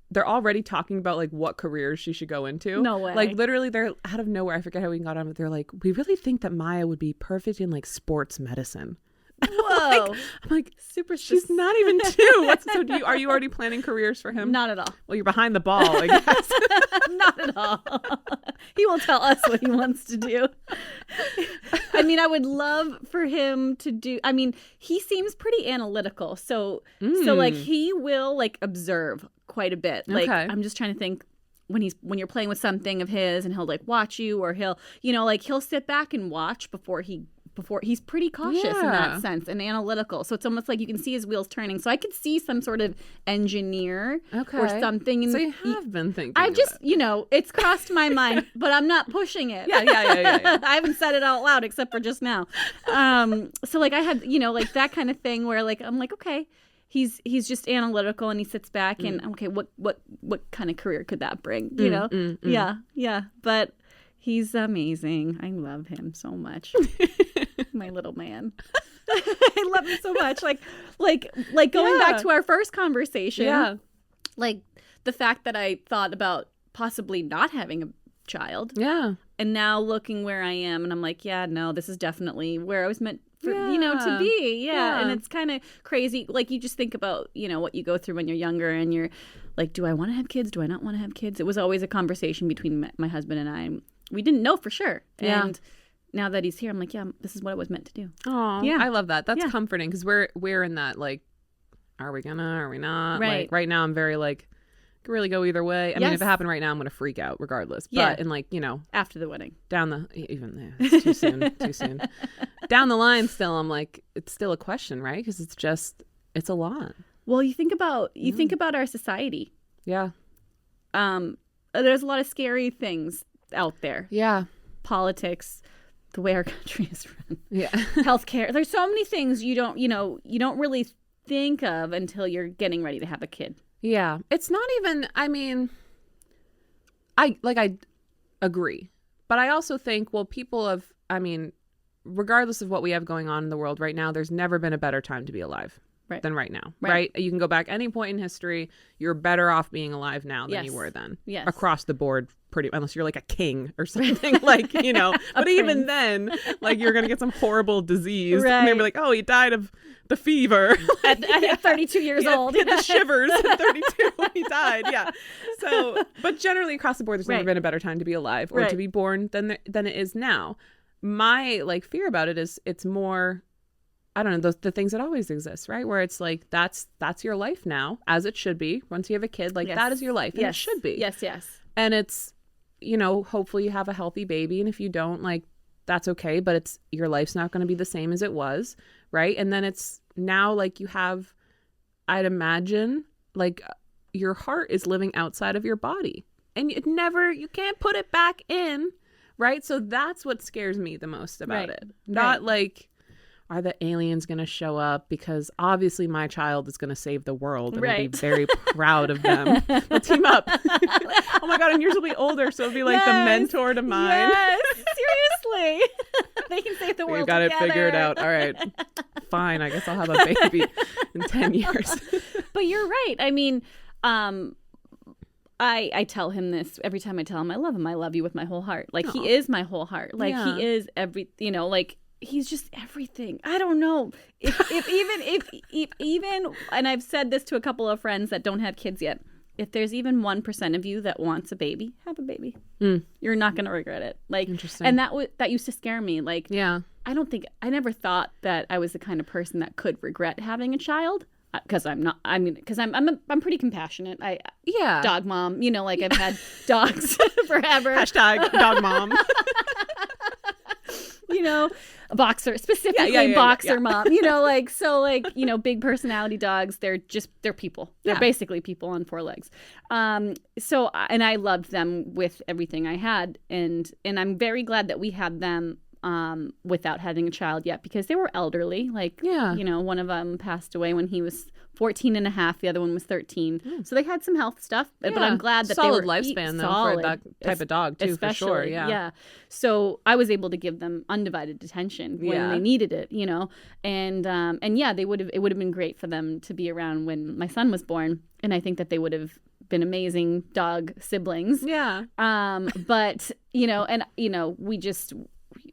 They're already talking about like what careers she should go into. No way. Like literally they're out of nowhere. I forget how we got on, but they're like, we really think that Maya would be perfect in like sports medicine. Whoa. I'm like, she's not even 2. Are you already planning careers for him? Not at all. Well, you're behind the ball, I guess. Not at all. He will tell us what he wants to do. I mean, I would love for him to do. I mean, he seems pretty analytical. So like he will like observe quite a bit. Like I'm just trying to think when you're playing with something of his and he'll like watch you, or he'll sit back and watch before he's pretty cautious in that sense and analytical. So it's almost like you can see his wheels turning. So I could see some sort of engineer or something. So you have been thinking. I just, it's crossed my mind, but I'm not pushing it. Yeah. I haven't said it out loud except for just now. So like I had, like that kind of thing where like, I'm like, okay, he's just analytical and he sits back and okay, what kind of career could that bring? Yeah. But he's amazing. I love him so much. My little man. I love him so much. Like going back to our first conversation. Yeah. Like the fact that I thought about possibly not having a child. Yeah. And now looking where I am and I'm like, yeah, no, this is definitely where I was meant for, to be. Yeah. And it's kind of crazy. Like, you just think about, what you go through when you're younger and you're like, do I want to have kids? Do I not want to have kids? It was always a conversation between my husband and I. We didn't know for sure. Yeah. And now that he's here, I'm like, yeah, this is what it was meant to do. Oh, yeah. I love that. That's comforting because we're in that, like, are we gonna, are we not? Right. Like, right now I'm very like, could really go either way. I mean, if it happened right now, I'm gonna freak out regardless. But in, like, after the wedding, down the it's too soon, too soon. Down the line, still, I'm like, it's still a question, right? Because it's a lot. Well, you think about our society. Yeah. There's a lot of scary things out there. Yeah. Politics, the way our country is run. Yeah. Healthcare. There's so many things you don't really think of until you're getting ready to have a kid. Yeah. It's not even, I mean, I agree. But I also think, well, regardless of what we have going on in the world right now, there's never been a better time to be alive than right now. Right? You can go back any point in history. You're better off being alive now than you were then. Yes. Across the board, unless you're like a king or something, like, but even then, like, you're going to get some horrible disease. Right. And they'll be like, oh, he died of the fever. At 32 years old. He had the shivers at 32 when he died. Yeah. So, but generally across the board, there's never been a better time to be alive or to be born than it is now. My, like, fear about it is it's more, I don't know, the things that always exist, right? Where it's like, that's your life now, as it should be. Once you have a kid, like, that is your life. And it should be. Yes, yes. And it's, hopefully you have a healthy baby. And if you don't, like, that's okay. But your life's not going to be the same as it was, right? And then it's now, like, you have, I'd imagine, like, your heart is living outside of your body. And you can't put it back in, right? So that's what scares me the most about it. Not like, are the aliens going to show up? Because obviously my child is going to save the world and I'll be very proud of them. We'll team up. Oh my God, and yours will be older, so it'll be like the mentor to mine. Yes, seriously. They can save the world We've got together. it figured out. All right, fine. I guess I'll have a baby in 10 years. But you're right. I mean, I tell him this every time I tell him I love him. I love you with my whole heart. Like, he is my whole heart. Like, he is like, he's just everything. I don't know. If even, and I've said this to a couple of friends that don't have kids yet, if there's even 1% of you that wants a baby, have a baby. You're not going to regret it. Like, interesting. And that used to scare me. Like, yeah, I never thought that I was the kind of person that could regret having a child. Because I'm not. I mean, because I'm pretty compassionate. Dog mom. Like, I've had dogs forever. # dog mom. A boxer, specifically boxer mom. Like, so, like, big personality dogs. They're people. They're basically people on 4 legs. So, and I loved them with everything I had, and I'm very glad that we had them without having a child yet, because they were elderly. Like, one of them passed away when he was 14 and a half. The other one was 13. So they had some health stuff, but I'm glad that solid they were lifespan though for that type of dog too, for sure. Yeah. So I was able to give them undivided attention when they needed it, and it would have been great for them to be around when my son was born, and I think that they would have been amazing dog siblings. Yeah. But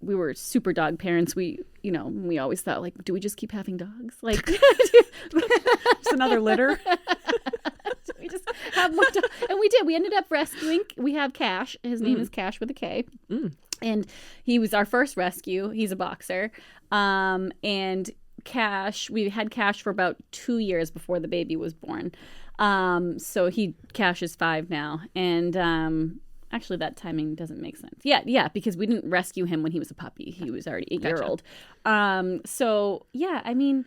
we were super dog parents. We always thought, like, do we just keep having dogs? Like, just another litter. So we just have more dogs. And we did. We ended up rescuing. We have Cash. His name is Cash with a K. And he was our first rescue. He's a boxer. And Cash, we had Cash for about 2 years before the baby was born. So Cash is 5 now. And actually, that timing doesn't make sense. Yeah, because we didn't rescue him when he was a puppy. He was already 8-year-old. So yeah, I mean,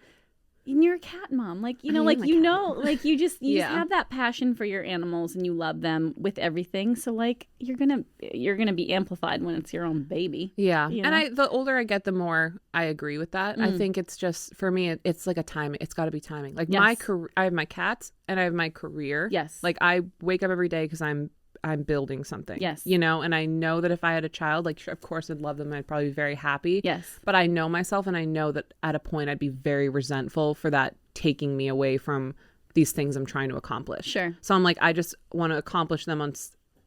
you're a cat mom, like, you just have that passion for your animals and you love them with everything. So, like, you're gonna be amplified when it's your own baby. Yeah, and the older I get, the more I agree with that. I think it's just, for me, it's like a timing. It's got to be timing. Like, my career, I have my cats and I have my career. Yes, like, I wake up every day because I'm building something. Yes. And I know that if I had a child, like, sure, of course I'd love them. I'd probably be very happy. Yes. But I know myself, and I know that at a point I'd be very resentful for that taking me away from these things I'm trying to accomplish. Sure. So I'm like, I just want to accomplish them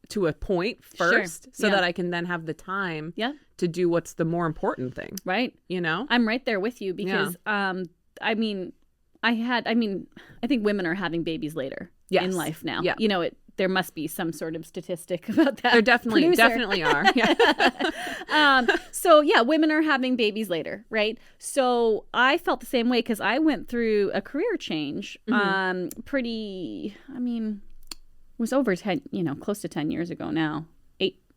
to a point first so that I can then have the time to do what's the more important thing. Right. You know? I'm right there with you because, I think women are having babies later in life now. Yeah. You know, there must be some sort of statistic about that. There definitely are. Yeah. So yeah, women are having babies later, right? So I felt the same way because I went through a career change. It was over 10, close to 10 years ago now.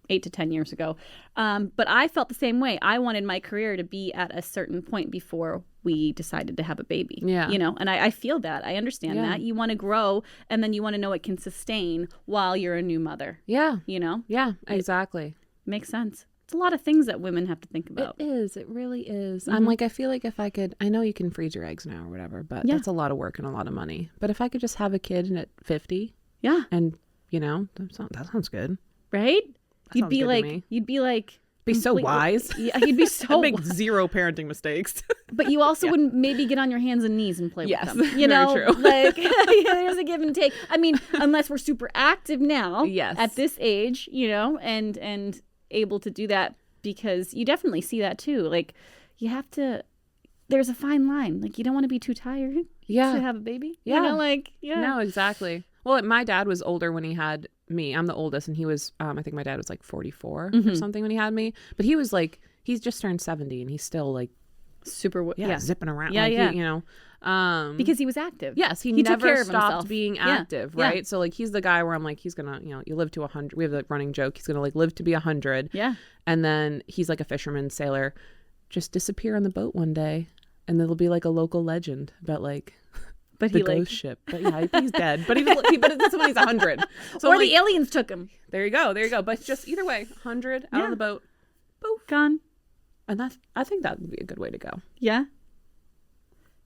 8 to 10 years ago. But I felt the same way. I wanted my career to be at a certain point before we decided to have a baby. Yeah. And I feel that. I understand that. You want to grow and then you want to know it can sustain while you're a new mother. Yeah. Yeah, exactly. Makes sense. It's a lot of things that women have to think about. It is. It really is. I'm like, I feel like if I could, I know you can freeze your eggs now or whatever, but that's a lot of work and a lot of money. But if I could just have a kid and at 50. Yeah. And, that sounds good. Right? You'd be like, be so wise. Yeah, you'd be so I'd make zero parenting mistakes. But you also wouldn't maybe get on your hands and knees and play with them. Very true. Like there's a give and take. I mean, unless we're super active now at this age, and able to do that, because you definitely see that too. Like you have to, there's a fine line. Like you don't want to be too tired to have a baby. Yeah. No, exactly. Well, my dad was older when he had me. I'm the oldest, and he was, I think my dad was like 44 or something when he had me. But he was like, he's just turned 70, and he's still like super, zipping around. Because he was active. Yes, he never stopped being active, right? Yeah. So like, he's the guy where I'm like, he's gonna, you live to 100. We have the running joke. He's gonna like live to be 100. Yeah. And then he's like a fisherman, sailor, just disappear on the boat one day, and there'll be like a local legend about like. But the ghost ship. But he's dead. But but that's when he's 100. So or the aliens took him. There you go. But just either way, 100 out on the boat, poof, gone. And I think that would be a good way to go. Yeah.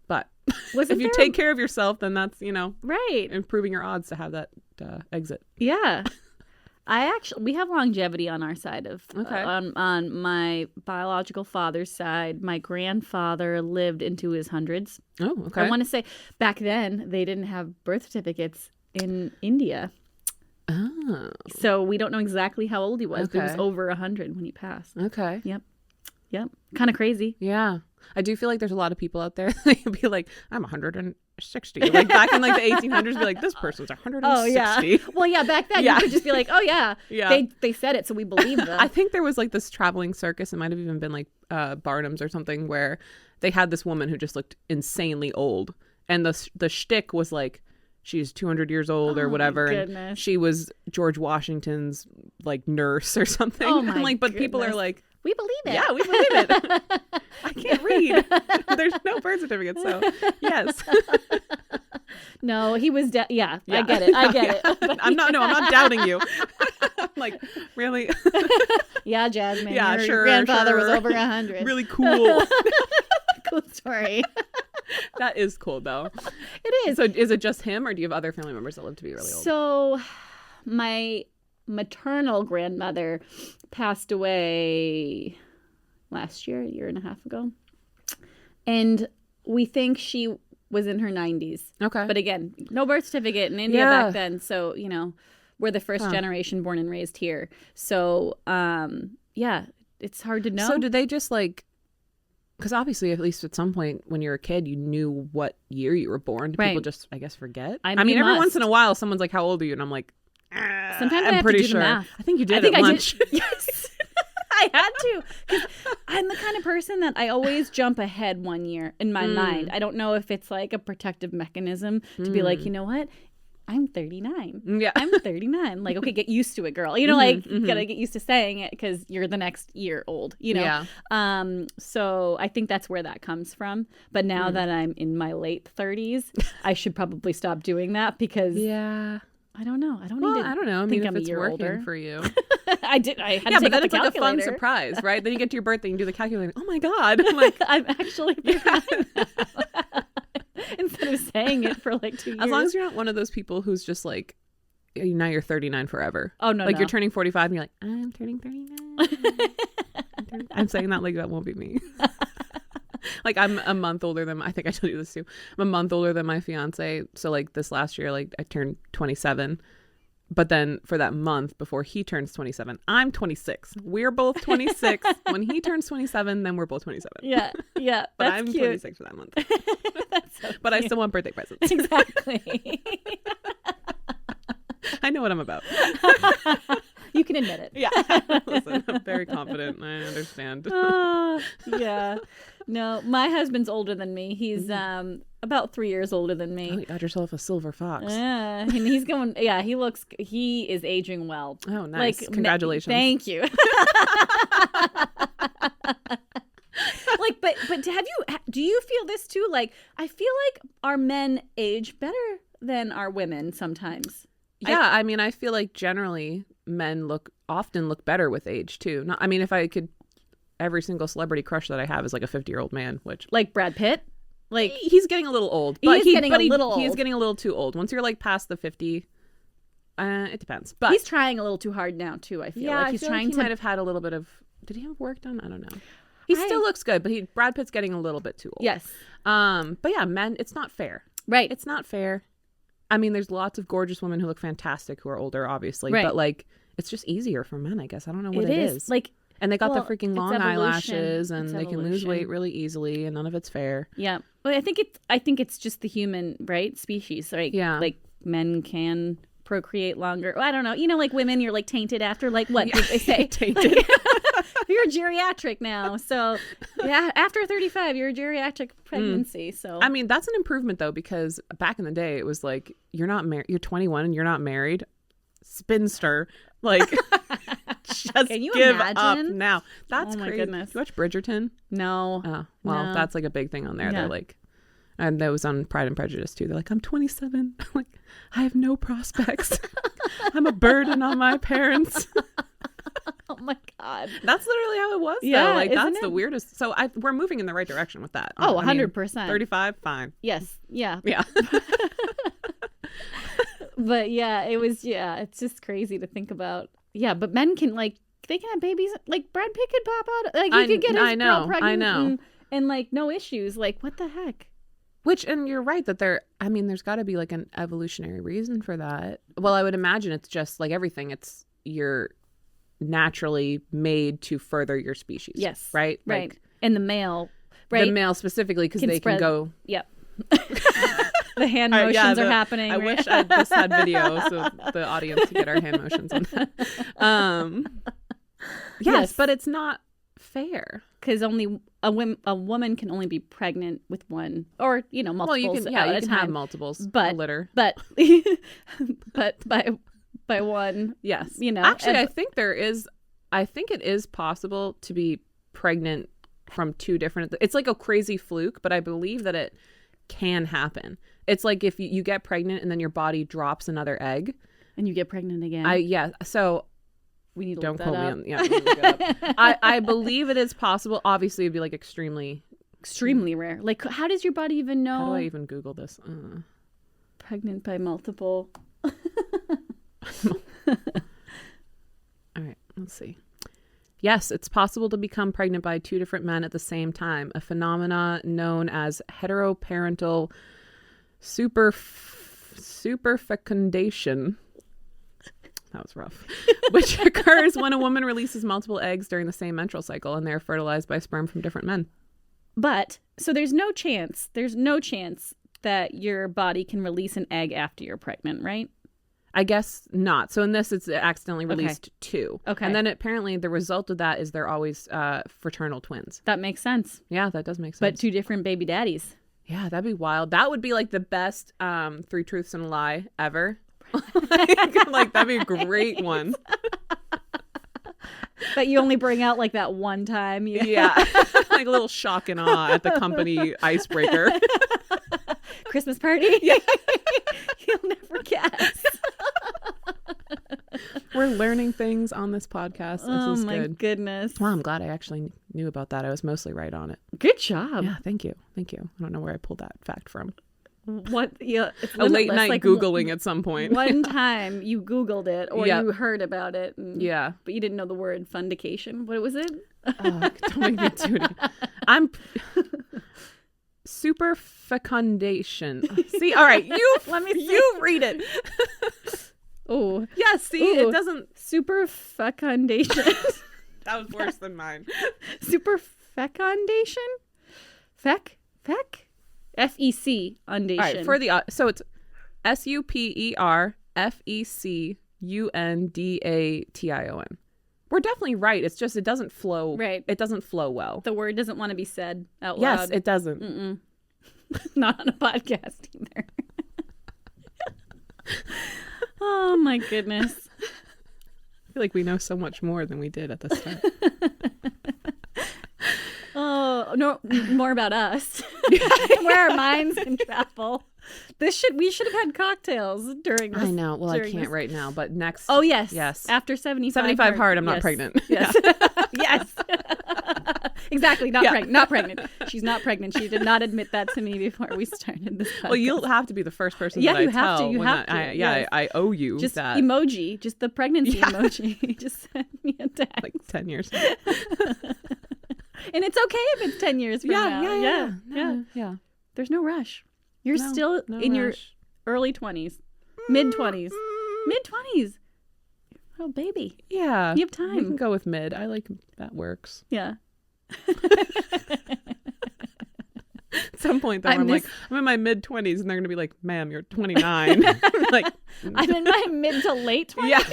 But if you take care of yourself, then that's right, improving your odds to have that exit. Yeah. We have longevity on our side of on my biological father's side. My grandfather lived into his hundreds. Oh, okay. I want to say back then they didn't have birth certificates in India. Oh. So we don't know exactly how old he was. Okay. But he was over 100 when he passed. Okay. Yep. Kind of crazy. Yeah. I do feel like there's a lot of people out there that would be like, I'm 160. Like back in like the 1800s, be like, this person's 160. Oh, yeah. Well, yeah, back then you could just be like, oh, yeah. They said it, so we believe them. I think there was like this traveling circus. It might have even been like Barnum's or something, where they had this woman who just looked insanely old. And the shtick was like, she's 200 years old or whatever. And she was George Washington's like nurse or something. Oh, my but goodness. People are like, we believe it. Yeah, we believe it. I can't read. There's no birth certificate, so yes. No, he was. I get it. I get it. I'm not doubting you. I'm like, really? Yeah, Jasmine. Yeah, your grandfather was over 100. Really cool. Cool story. That is cool, though. It is. So, is it just him, or do you have other family members that live to be really old? So, my maternal grandmother passed away last year, a year and a half ago. And we think she was in her 90s. Okay. But again, no birth certificate in India back then. So, we're the first generation born and raised here. So, it's hard to know. So did they just like, because obviously at least at some point when you're a kid, you knew what year you were born. Do people just, I guess, forget? I mean, every once in a while, someone's like, how old are you? And I'm like, sometimes I'm pretty sure. I think you did at lunch. Yes. I had to, because I'm the kind of person that I always jump ahead 1 year in my mind. I don't know if it's like a protective mechanism to be like, you know what? I'm 39. Yeah. I'm 39. Like, okay, get used to it, girl. Gotta get used to saying it because you're the next year old, Yeah. So I think that's where that comes from. But now that I'm in my late 30s, I should probably stop doing that because I don't know. I don't need to. I don't know. I mean, if it's working older for you. I did. I had to take but then it's like a fun surprise, right? Then you get to your birthday and do the calculating. Oh my God! I'm like, I'm actually instead of saying it for like 2 years. As long as you're not one of those people who's just like, now you're 39 forever. Oh no! Like you're turning 45 and you're like, I'm turning 39. I'm saying that like that won't be me. Like I'm a month older than, I think I told you this too. I'm a month older than my fiance. So like this last year, like I turned 27. But then for that month before he turns 27, I'm 26. We're both 26. When he turns 27, then we're both 27. Yeah. Yeah. But That's I'm cute. 26 for that month. That's so But I cute. still want birthday presents. Exactly. I know what I'm about. You can admit it. Yeah. Listen, I'm very confident. I understand. Yeah. No, my husband's older than me. He's about 3 years older than Oh, me. you got yourself a silver fox. Yeah, and he's going. Yeah, he is aging well. Oh, nice. Like, Congratulations. Thank you. Like, but do you feel this too? Like, I feel like our men age better than our women sometimes. Yeah, I mean, I feel like generally men often look better with age too. Not, I mean, if I could, every single celebrity crush that I have is like a 50-year-old man, which Like Brad Pitt. Like, he's getting a little old. He But is getting a little He's old. getting a little too old. Once you're like past the 50, it depends. But he's trying a little too hard now too. I feel yeah, like he's I feel trying like he to. might have had a little bit of. Did he have work done? I don't know. He still looks good, but Brad Pitt's getting a little bit too old. Yes. But yeah, men, it's not fair. Right. It's not fair. I mean, there's lots of gorgeous women who look fantastic who are older, obviously. Right. But like, it's just easier for men, I guess. I don't know what it is. Like, And they got well, the freaking it's long evolution. eyelashes, and It's they can lose evolution. weight really easily, and none of it's fair. yeah. Well, I think it's just the human species, right? Yeah. Like men can procreate longer. Well, I don't know. You know, like women, you're like tainted after like what did they say? Tainted. Like, you're geriatric now. So yeah, after 35, you're a geriatric pregnancy. So I mean, that's an improvement though, because back in the day, it was like you're not married, you're 21 and you're not married, spinster. Like, just Can you give up imagine? now. That's Oh my crazy. goodness. Do you watch Bridgerton? no. Oh, well, No. that's like a big thing on there. Yeah. They're like, and that was on Pride and Prejudice too. They're like, I'm 27. I'm like, I have no prospects. I'm a burden on my parents. Oh my God. That's literally how it was. Yeah, though. Like isn't that's it? the weirdest. So we're moving in the right direction with that. Oh, I mean, 100%. 35, fine. Yes. Yeah. Yeah. But yeah, it's just crazy to think about. Yeah, but men can they can have babies. Like Brad Pitt could pop out. Like he could get his girl pregnant. I know. And like no issues. Like what the heck? And you're right that there's got to be like an evolutionary reason for that. Well, I would imagine it's just like everything. You're naturally made to further your species. Yes. Right? Right. Like, And the male, right? the male specifically, because they spread- can go. Yep. The hand All right, motions yeah, are happening. I right? wish I just had video so the audience could get our hand motions on that. Yes, but it's not fair. Because only a woman can only be pregnant with one, or multiples. Well, you can at a you can have time. multiples, But- a litter. But by one, Yes, and- Actually, I think it is possible to be pregnant from two different. It's like a crazy fluke, but I believe that it can happen. It's like if you get pregnant and then your body drops another egg. and you get pregnant again. So we need to don't look quote that me up. on. Yeah, let me look it up. I believe it is possible. Obviously, it'd be like extremely. Extremely rare. Like, how does your body even know? How do I even Google this? Pregnant by multiple. All right, let's see. Yes, it's possible to become pregnant by two different men at the same time, a phenomena known as heteroparental superfecundation. That was rough. Which occurs when a woman releases multiple eggs during the same menstrual cycle and they're fertilized by sperm from different men. But, so there's no chance that your body can release an egg after you're pregnant, right? I guess not. So in this, it's accidentally released two. Okay. And then apparently the result of that is they're always fraternal twins. That makes sense. Yeah, that does make sense. But two different baby daddies. Yeah, that'd be wild. That would be like the best Three Truths and a Lie ever. Like that'd be a great one. But you only bring out like that one time. Yeah. Like a little shock and awe at the company icebreaker. Christmas party. Yeah. You'll never guess. We're learning things on this podcast. This Oh is my good. goodness. Well, I'm glad I actually knew about that. I was mostly right on it. Good job. Yeah, thank you. Thank you. I don't know where I pulled that fact from. What? Yeah, it's A late limitless, night like, Googling at some point. One time you Googled it or Yeah. you heard about it. Yeah. But you didn't know the word fundication. What was it? Oh, don't make me do it again. I'm superfecundation. See, all right, you read it. Oh. Yeah, see, it doesn't. Superfecundation. That was worse than mine. Superfecundation? Fec? FEC undation. All right, for the so it's SUPERFECUNDATION. We're definitely right. It's just it doesn't flow. Right. It doesn't flow well. The word doesn't want to be said out Yes, loud. it doesn't. Mm-mm. Not on a podcast either. Oh my goodness. I feel like we know so much more than we did at the start. Oh, no, more about us. Where our minds can travel. We should have had cocktails during this. I know. Well, I can't this. right now, but next. Oh, yes. Yes. After 75 75 hard, I'm not yes. pregnant. Yes. Yes. Exactly. Not pregnant. Not pregnant. She's not pregnant. She did not admit that to me before we started this podcast. Well, you'll have to be the first person Yeah, that you I have tell. to. You when have that, to. Yeah, I owe you just that. emoji. Just the pregnancy emoji. Just send me a text. Like 10 years. And it's okay if it's 10 years from now. Yeah. There's no rush. You're still in your early 20s, mid 20s, mid 20s. Oh, baby. Yeah. You have time. We can go with mid. I like that works. Yeah. At some point, though, I'm in my mid 20s, and they're gonna be like, "Ma'am, you're 29." Like, I'm in my mid to late 20s. yeah,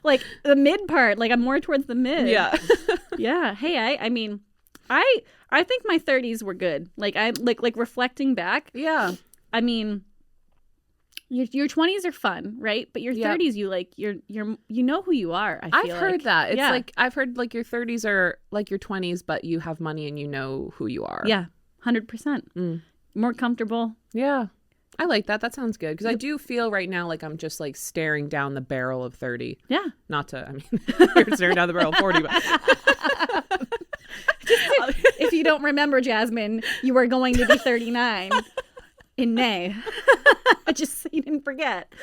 Like the mid part. Like I'm more towards the mid. yeah. Yeah. Hey, I mean, I think my 30s were good. Like I like reflecting back. Yeah. I mean, your 20s are fun, right? But your 30s, you know who you are. I've heard that. It's like I've heard like your 30s are like your 20s, but you have money and you know who you are. Yeah, 100%. More comfortable. Yeah. I like that. That sounds good. Because I do feel right now like I'm just like staring down the barrel of 30. Yeah. Not to, I mean, you're staring down the barrel of 40, but. If you don't remember, Jasmine, you were going to be 39 in May. Just so you didn't forget.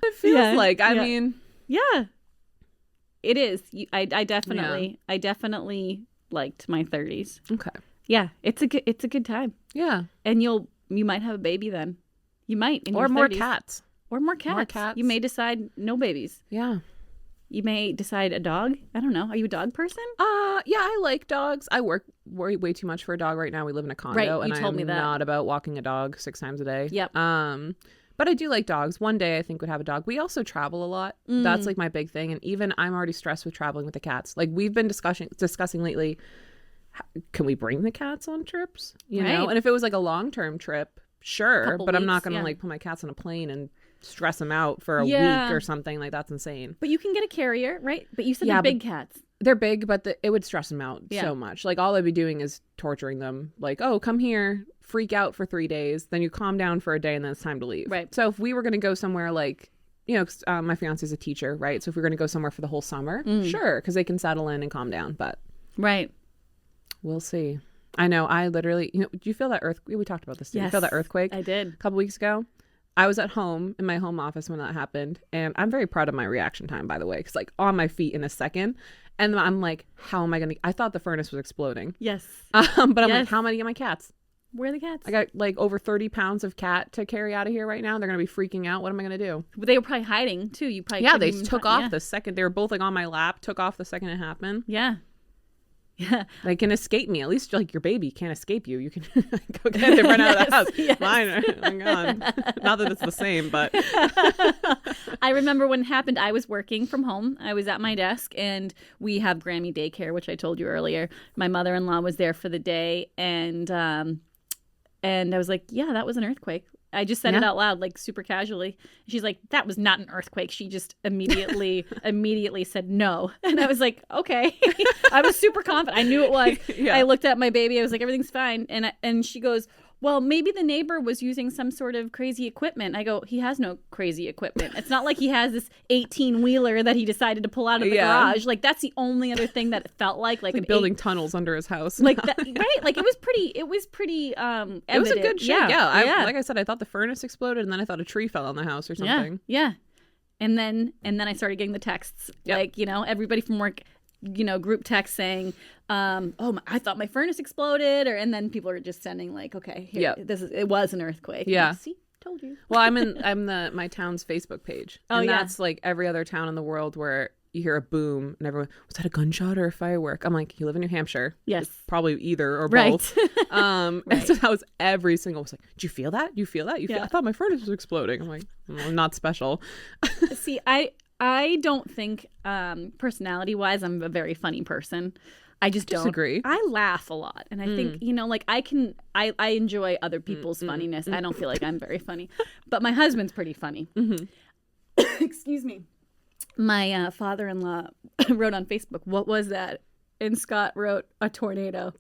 It feels like, I mean. Yeah. It is. I definitely liked my 30s. Okay. Yeah, it's a good time. Yeah. And you might have a baby then. You might in or your more 30s. cats. Or more cats. More cats. You may decide no babies. Yeah. You may decide a dog. I don't know. Are you a dog person? Yeah, I like dogs. I work way too much for a dog right now. We live in a condo, Right, and you told me I'm that. not about walking a dog 6 times a day. Yep. But I do like dogs. One day I think would have a dog. We also travel a lot. That's like my big thing. And even I'm already stressed with traveling with the cats. Like we've been discussing lately. Can we bring the cats on trips? You know, and if it was like a long-term trip, sure. But I'm not going to like put my cats on a plane and stress them out for a week or something. Like that's insane. But you can get a carrier, right? But you said they're big cats. They're big, but it would stress them out so much. Like all I'd be doing is torturing them. Like, oh, come here, freak out for 3 days. Then you calm down for a day and then it's time to leave. Right. So if we were going to go somewhere like, you know, my fiance's a teacher, right? So if we're going to go somewhere for the whole summer, sure, because they can settle in and calm down. But right. We'll see. I know. I literally, you know, do you feel that earthquake? We talked about this. Did you feel that earthquake? I did. A couple weeks ago. I was at home in my home office when that happened. And I'm very proud of my reaction time, by the way, because like on my feet in a second. And I'm like, how am I going to, I thought the furnace was exploding. Yes. But I'm like, how am I going to get my cats? Where are the cats? I got like over 30 pounds of cat to carry out of here right now. They're going to be freaking out. What am I going to do? They were probably hiding too. You probably they took off the second. They were both like on my lap, took off the second it happened. Yeah. Yeah. They can escape me. At least like your baby can't escape you. You can go get them, run out of the house. Yes. Mine are gone. Not that it's the same, but. I remember when it happened, I was working from home. I was at my desk and we have Grammy daycare, which I told you earlier. My mother-in-law was there for the day and I was like, yeah, that was an earthquake. I just said it out loud, like super casually. She's like, that was not an earthquake. She just immediately said no. And I was like, okay. I was super confident. I knew it was. Yeah. I looked at my baby. I was like, everything's fine. And she goes, well, maybe the neighbor was using some sort of crazy equipment. I go, he has no crazy equipment. It's not like he has this 18-wheeler that he decided to pull out of the garage. Like that's the only other thing that it felt like building tunnels under his house. Like that, right? Like it was pretty evident. It was a good shake. Yeah. Yeah. Like I said, I thought the furnace exploded and then I thought a tree fell on the house or something. Yeah. And then I started getting the texts, like, you know, everybody from work, you know, group text saying, I thought my furnace exploded, and then people are just sending like, okay, here, it was an earthquake. Yeah. Like, see, Told you. Well, I'm my town's Facebook page. Oh, and yeah. that's like every other town in the world where you hear a boom and everyone, was that a gunshot or a firework? I'm like, you live in New Hampshire. Yes. It's probably either or Right. both. And so that was every single, was like, did you feel that? You feel that? I thought my furnace was exploding. I'm like, well, not special. See, I don't think personality-wise I'm a very funny person. I just don't. Disagree. I laugh a lot. And I think, like I enjoy other people's funniness. I don't feel like I'm very funny. But my husband's pretty funny. Excuse me. My father-in-law wrote on Facebook, "What was that?" And Scott wrote, "A tornado."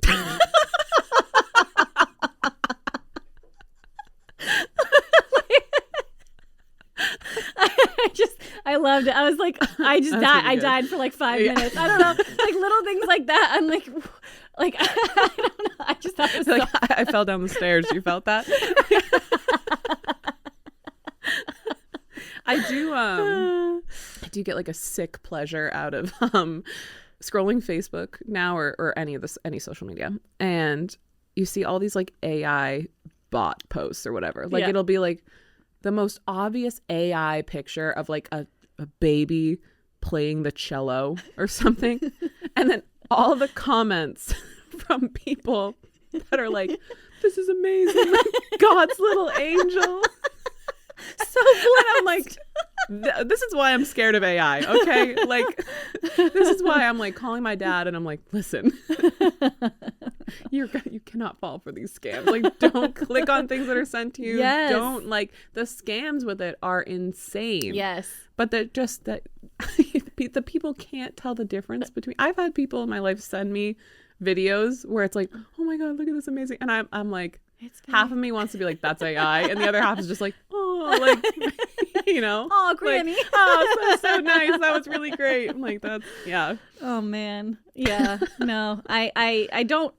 I loved it. I was like, I just died. I died for like 5 minutes. I don't know, like little things like that. I'm like I don't know. I just thought it was Like, I fell down the stairs. You felt that? I do get like a sick pleasure out of scrolling Facebook now or any social media, and you see all these like AI bot posts or whatever. Like it'll be like the most obvious AI picture of like a baby playing the cello or something, and then all the comments from people that are like, "This is amazing, God's little angel." So and I'm like, this is why I'm scared of AI, okay? Like, this is why I'm like calling my dad and I'm like, listen, you cannot fall for these scams. Like, don't click on things that are sent to you. Yes. Don't, like, the scams with it are insane. Yes. But they're just that the people can't tell the difference between. I've had people in my life send me videos where it's like, oh my God, look at this amazing. And I'm like, half of me wants to be like, that's AI. And the other half is just like, oh, like, you know. Oh, Granny. Like, oh, so nice. That was really great. I'm like, that's, yeah. Oh, man. Yeah. No, I don't,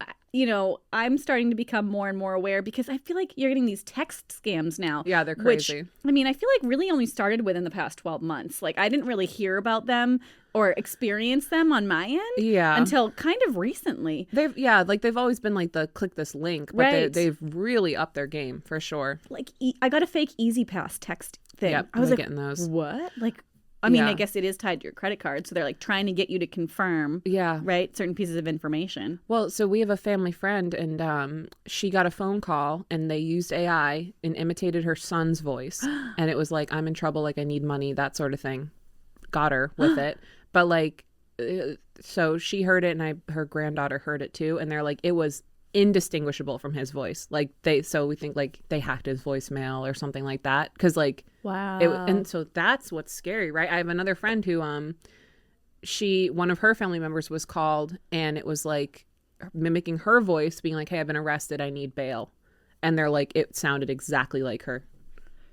I'm starting to become more and more aware because I feel like you're getting these text scams now. Yeah, they're crazy. Which, I mean, I feel like really only started within the past 12 months. Like, I didn't really hear about them or experience them on my end until kind of recently. They've always been like the click this link, but Right. they've really upped their game for sure. Like, I got a fake Easy Pass text thing. Yep, I was like, getting those. what? Like, I mean, Yeah. I guess it is tied to your credit card, so they're like trying to get you to confirm, Yeah. right, certain pieces of information. Well, so we have a family friend, and she got a phone call, and they used AI and imitated her son's voice, and it was like, I'm in trouble, like I need money, that sort of thing. Got her with it, but like, so she heard it, and her granddaughter heard it too, and they're like, it was indistinguishable from his voice. Like so we think like they hacked his voicemail or something like that, because like, wow. And so that's what's scary, right? I have another friend who one of her family members was called, and it was like mimicking her voice, being like, hey, I've been arrested, I need bail. And they're like, it sounded exactly like her.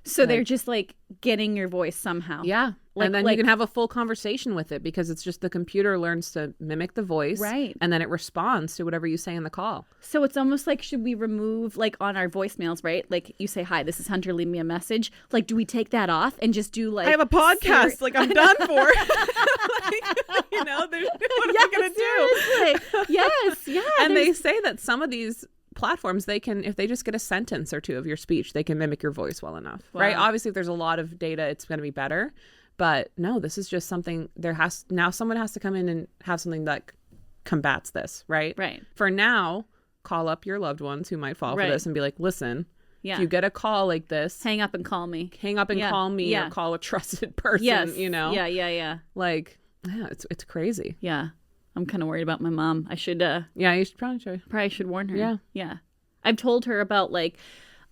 So they're just like getting your voice somehow. Yeah. Like, and then you can have a full conversation with it, because it's just the computer learns to mimic the voice. Right. And then it responds to whatever you say in the call. So it's almost like, should we remove, like on our voicemails, right? Like you say, hi, this is Hunter, leave me a message. Like, do we take that off and just do like, I have a podcast, like I'm done for. Like, you know, what am I going to do? Seriously. Yes. Yeah. And they say that some of these platforms, they can, if they just get a sentence or two of your speech, they can mimic your voice well enough. Wow. Right? Obviously, if there's a lot of data, it's going to be better. But no, this is just something someone has to come in and have something that combats this, right? Right. For now, call up your loved ones who might fall for this and be like, listen, if you get a call like this, hang up and call me. Call me or call a trusted person, you know? Yeah. Like, yeah, it's crazy. Yeah. I'm kind of worried about my mom. I should yeah, you should probably should warn her. Yeah. Yeah. I've told her about like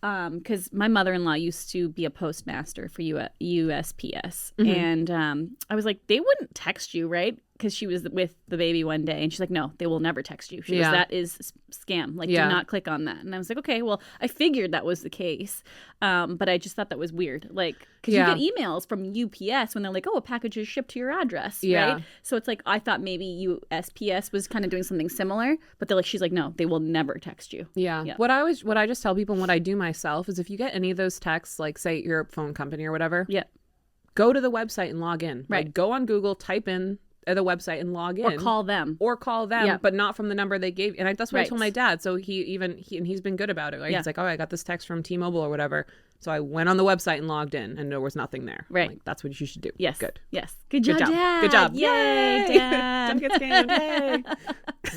because my mother-in-law used to be a postmaster for USPS. And I was like, they wouldn't text you, right? Because she was with the baby one day, and she's like, no, they will never text you. She goes, that is scam. Like, do not click on that. And I was like, okay, well, I figured that was the case. But I just thought that was weird. Like, because you get emails from UPS when they're like, oh, a package is shipped to your address, right? So it's like, I thought maybe USPS was kind of doing something similar, but they're like, she's like, no, they will never text you. Yeah. What I just tell people and what I do myself is if you get any of those texts, like say you're a phone company or whatever, go to the website and log in. Right. Like, go on Google, type in the website and log in. Or call them. Yeah. But not from the number they gave. And that's what I told my dad. So he's been good about it. Like, he's like, oh, I got this text from T-Mobile or whatever. So I went on the website and logged in, and there was nothing there. Right. Like, that's what you should do. Yes. Good. Yes. Good job, Dad. Good job. Yay, Dad. Don't get scammed. Yay.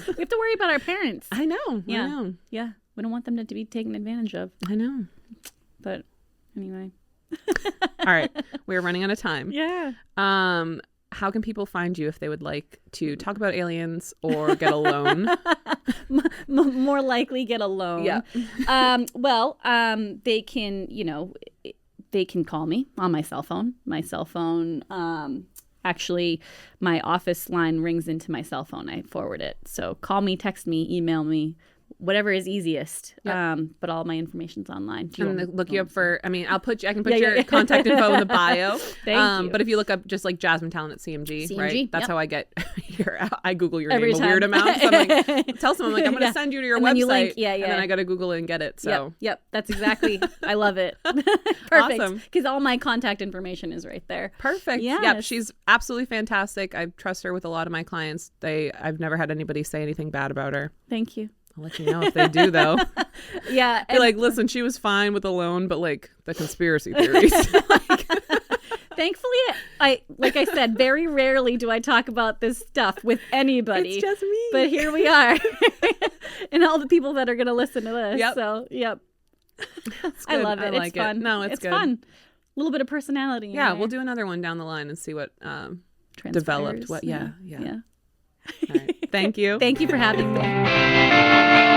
We have to worry about our parents. I know. Yeah. We don't want them to be taken advantage of. I know. But anyway. All right. We're running out of time. Yeah. How can people find you if they would like to talk about aliens or get a loan? More likely get a loan. Yeah. They can, they can call me on my cell phone. Actually, my office line rings into my cell phone. I forward it. So call me, text me, email me. Whatever is easiest. Yep. But all my information's online. Look you up for, I can put your contact info in the bio. Thank you. But if you look up just like Jasmine Talon at CMG, right? That's how I get I Google your Every name time. a weird amount. So I'm like, tell someone, I'm going to send you to your website. Link. And then I got to Google it and get it. So Yep. That's exactly, I love it. Perfect. Awesome. Because all my contact information is right there. Perfect. Yes. Yep. She's absolutely fantastic. I trust her with a lot of my clients. I've never had anybody say anything bad about her. Thank you. I'll let you know if they do, though. Yeah. Be like, listen, she was fine with the loan, but like the conspiracy theories. Thankfully, like I said, very rarely do I talk about this stuff with anybody. It's just me. But here we are. And all the people that are going to listen to this. Yep. So, yep. I love it. Like it's fun. No, it's good. Fun. A little bit of personality. Yeah, we'll do another one down the line and see what developed. All right. Thank you. Thank you for having me.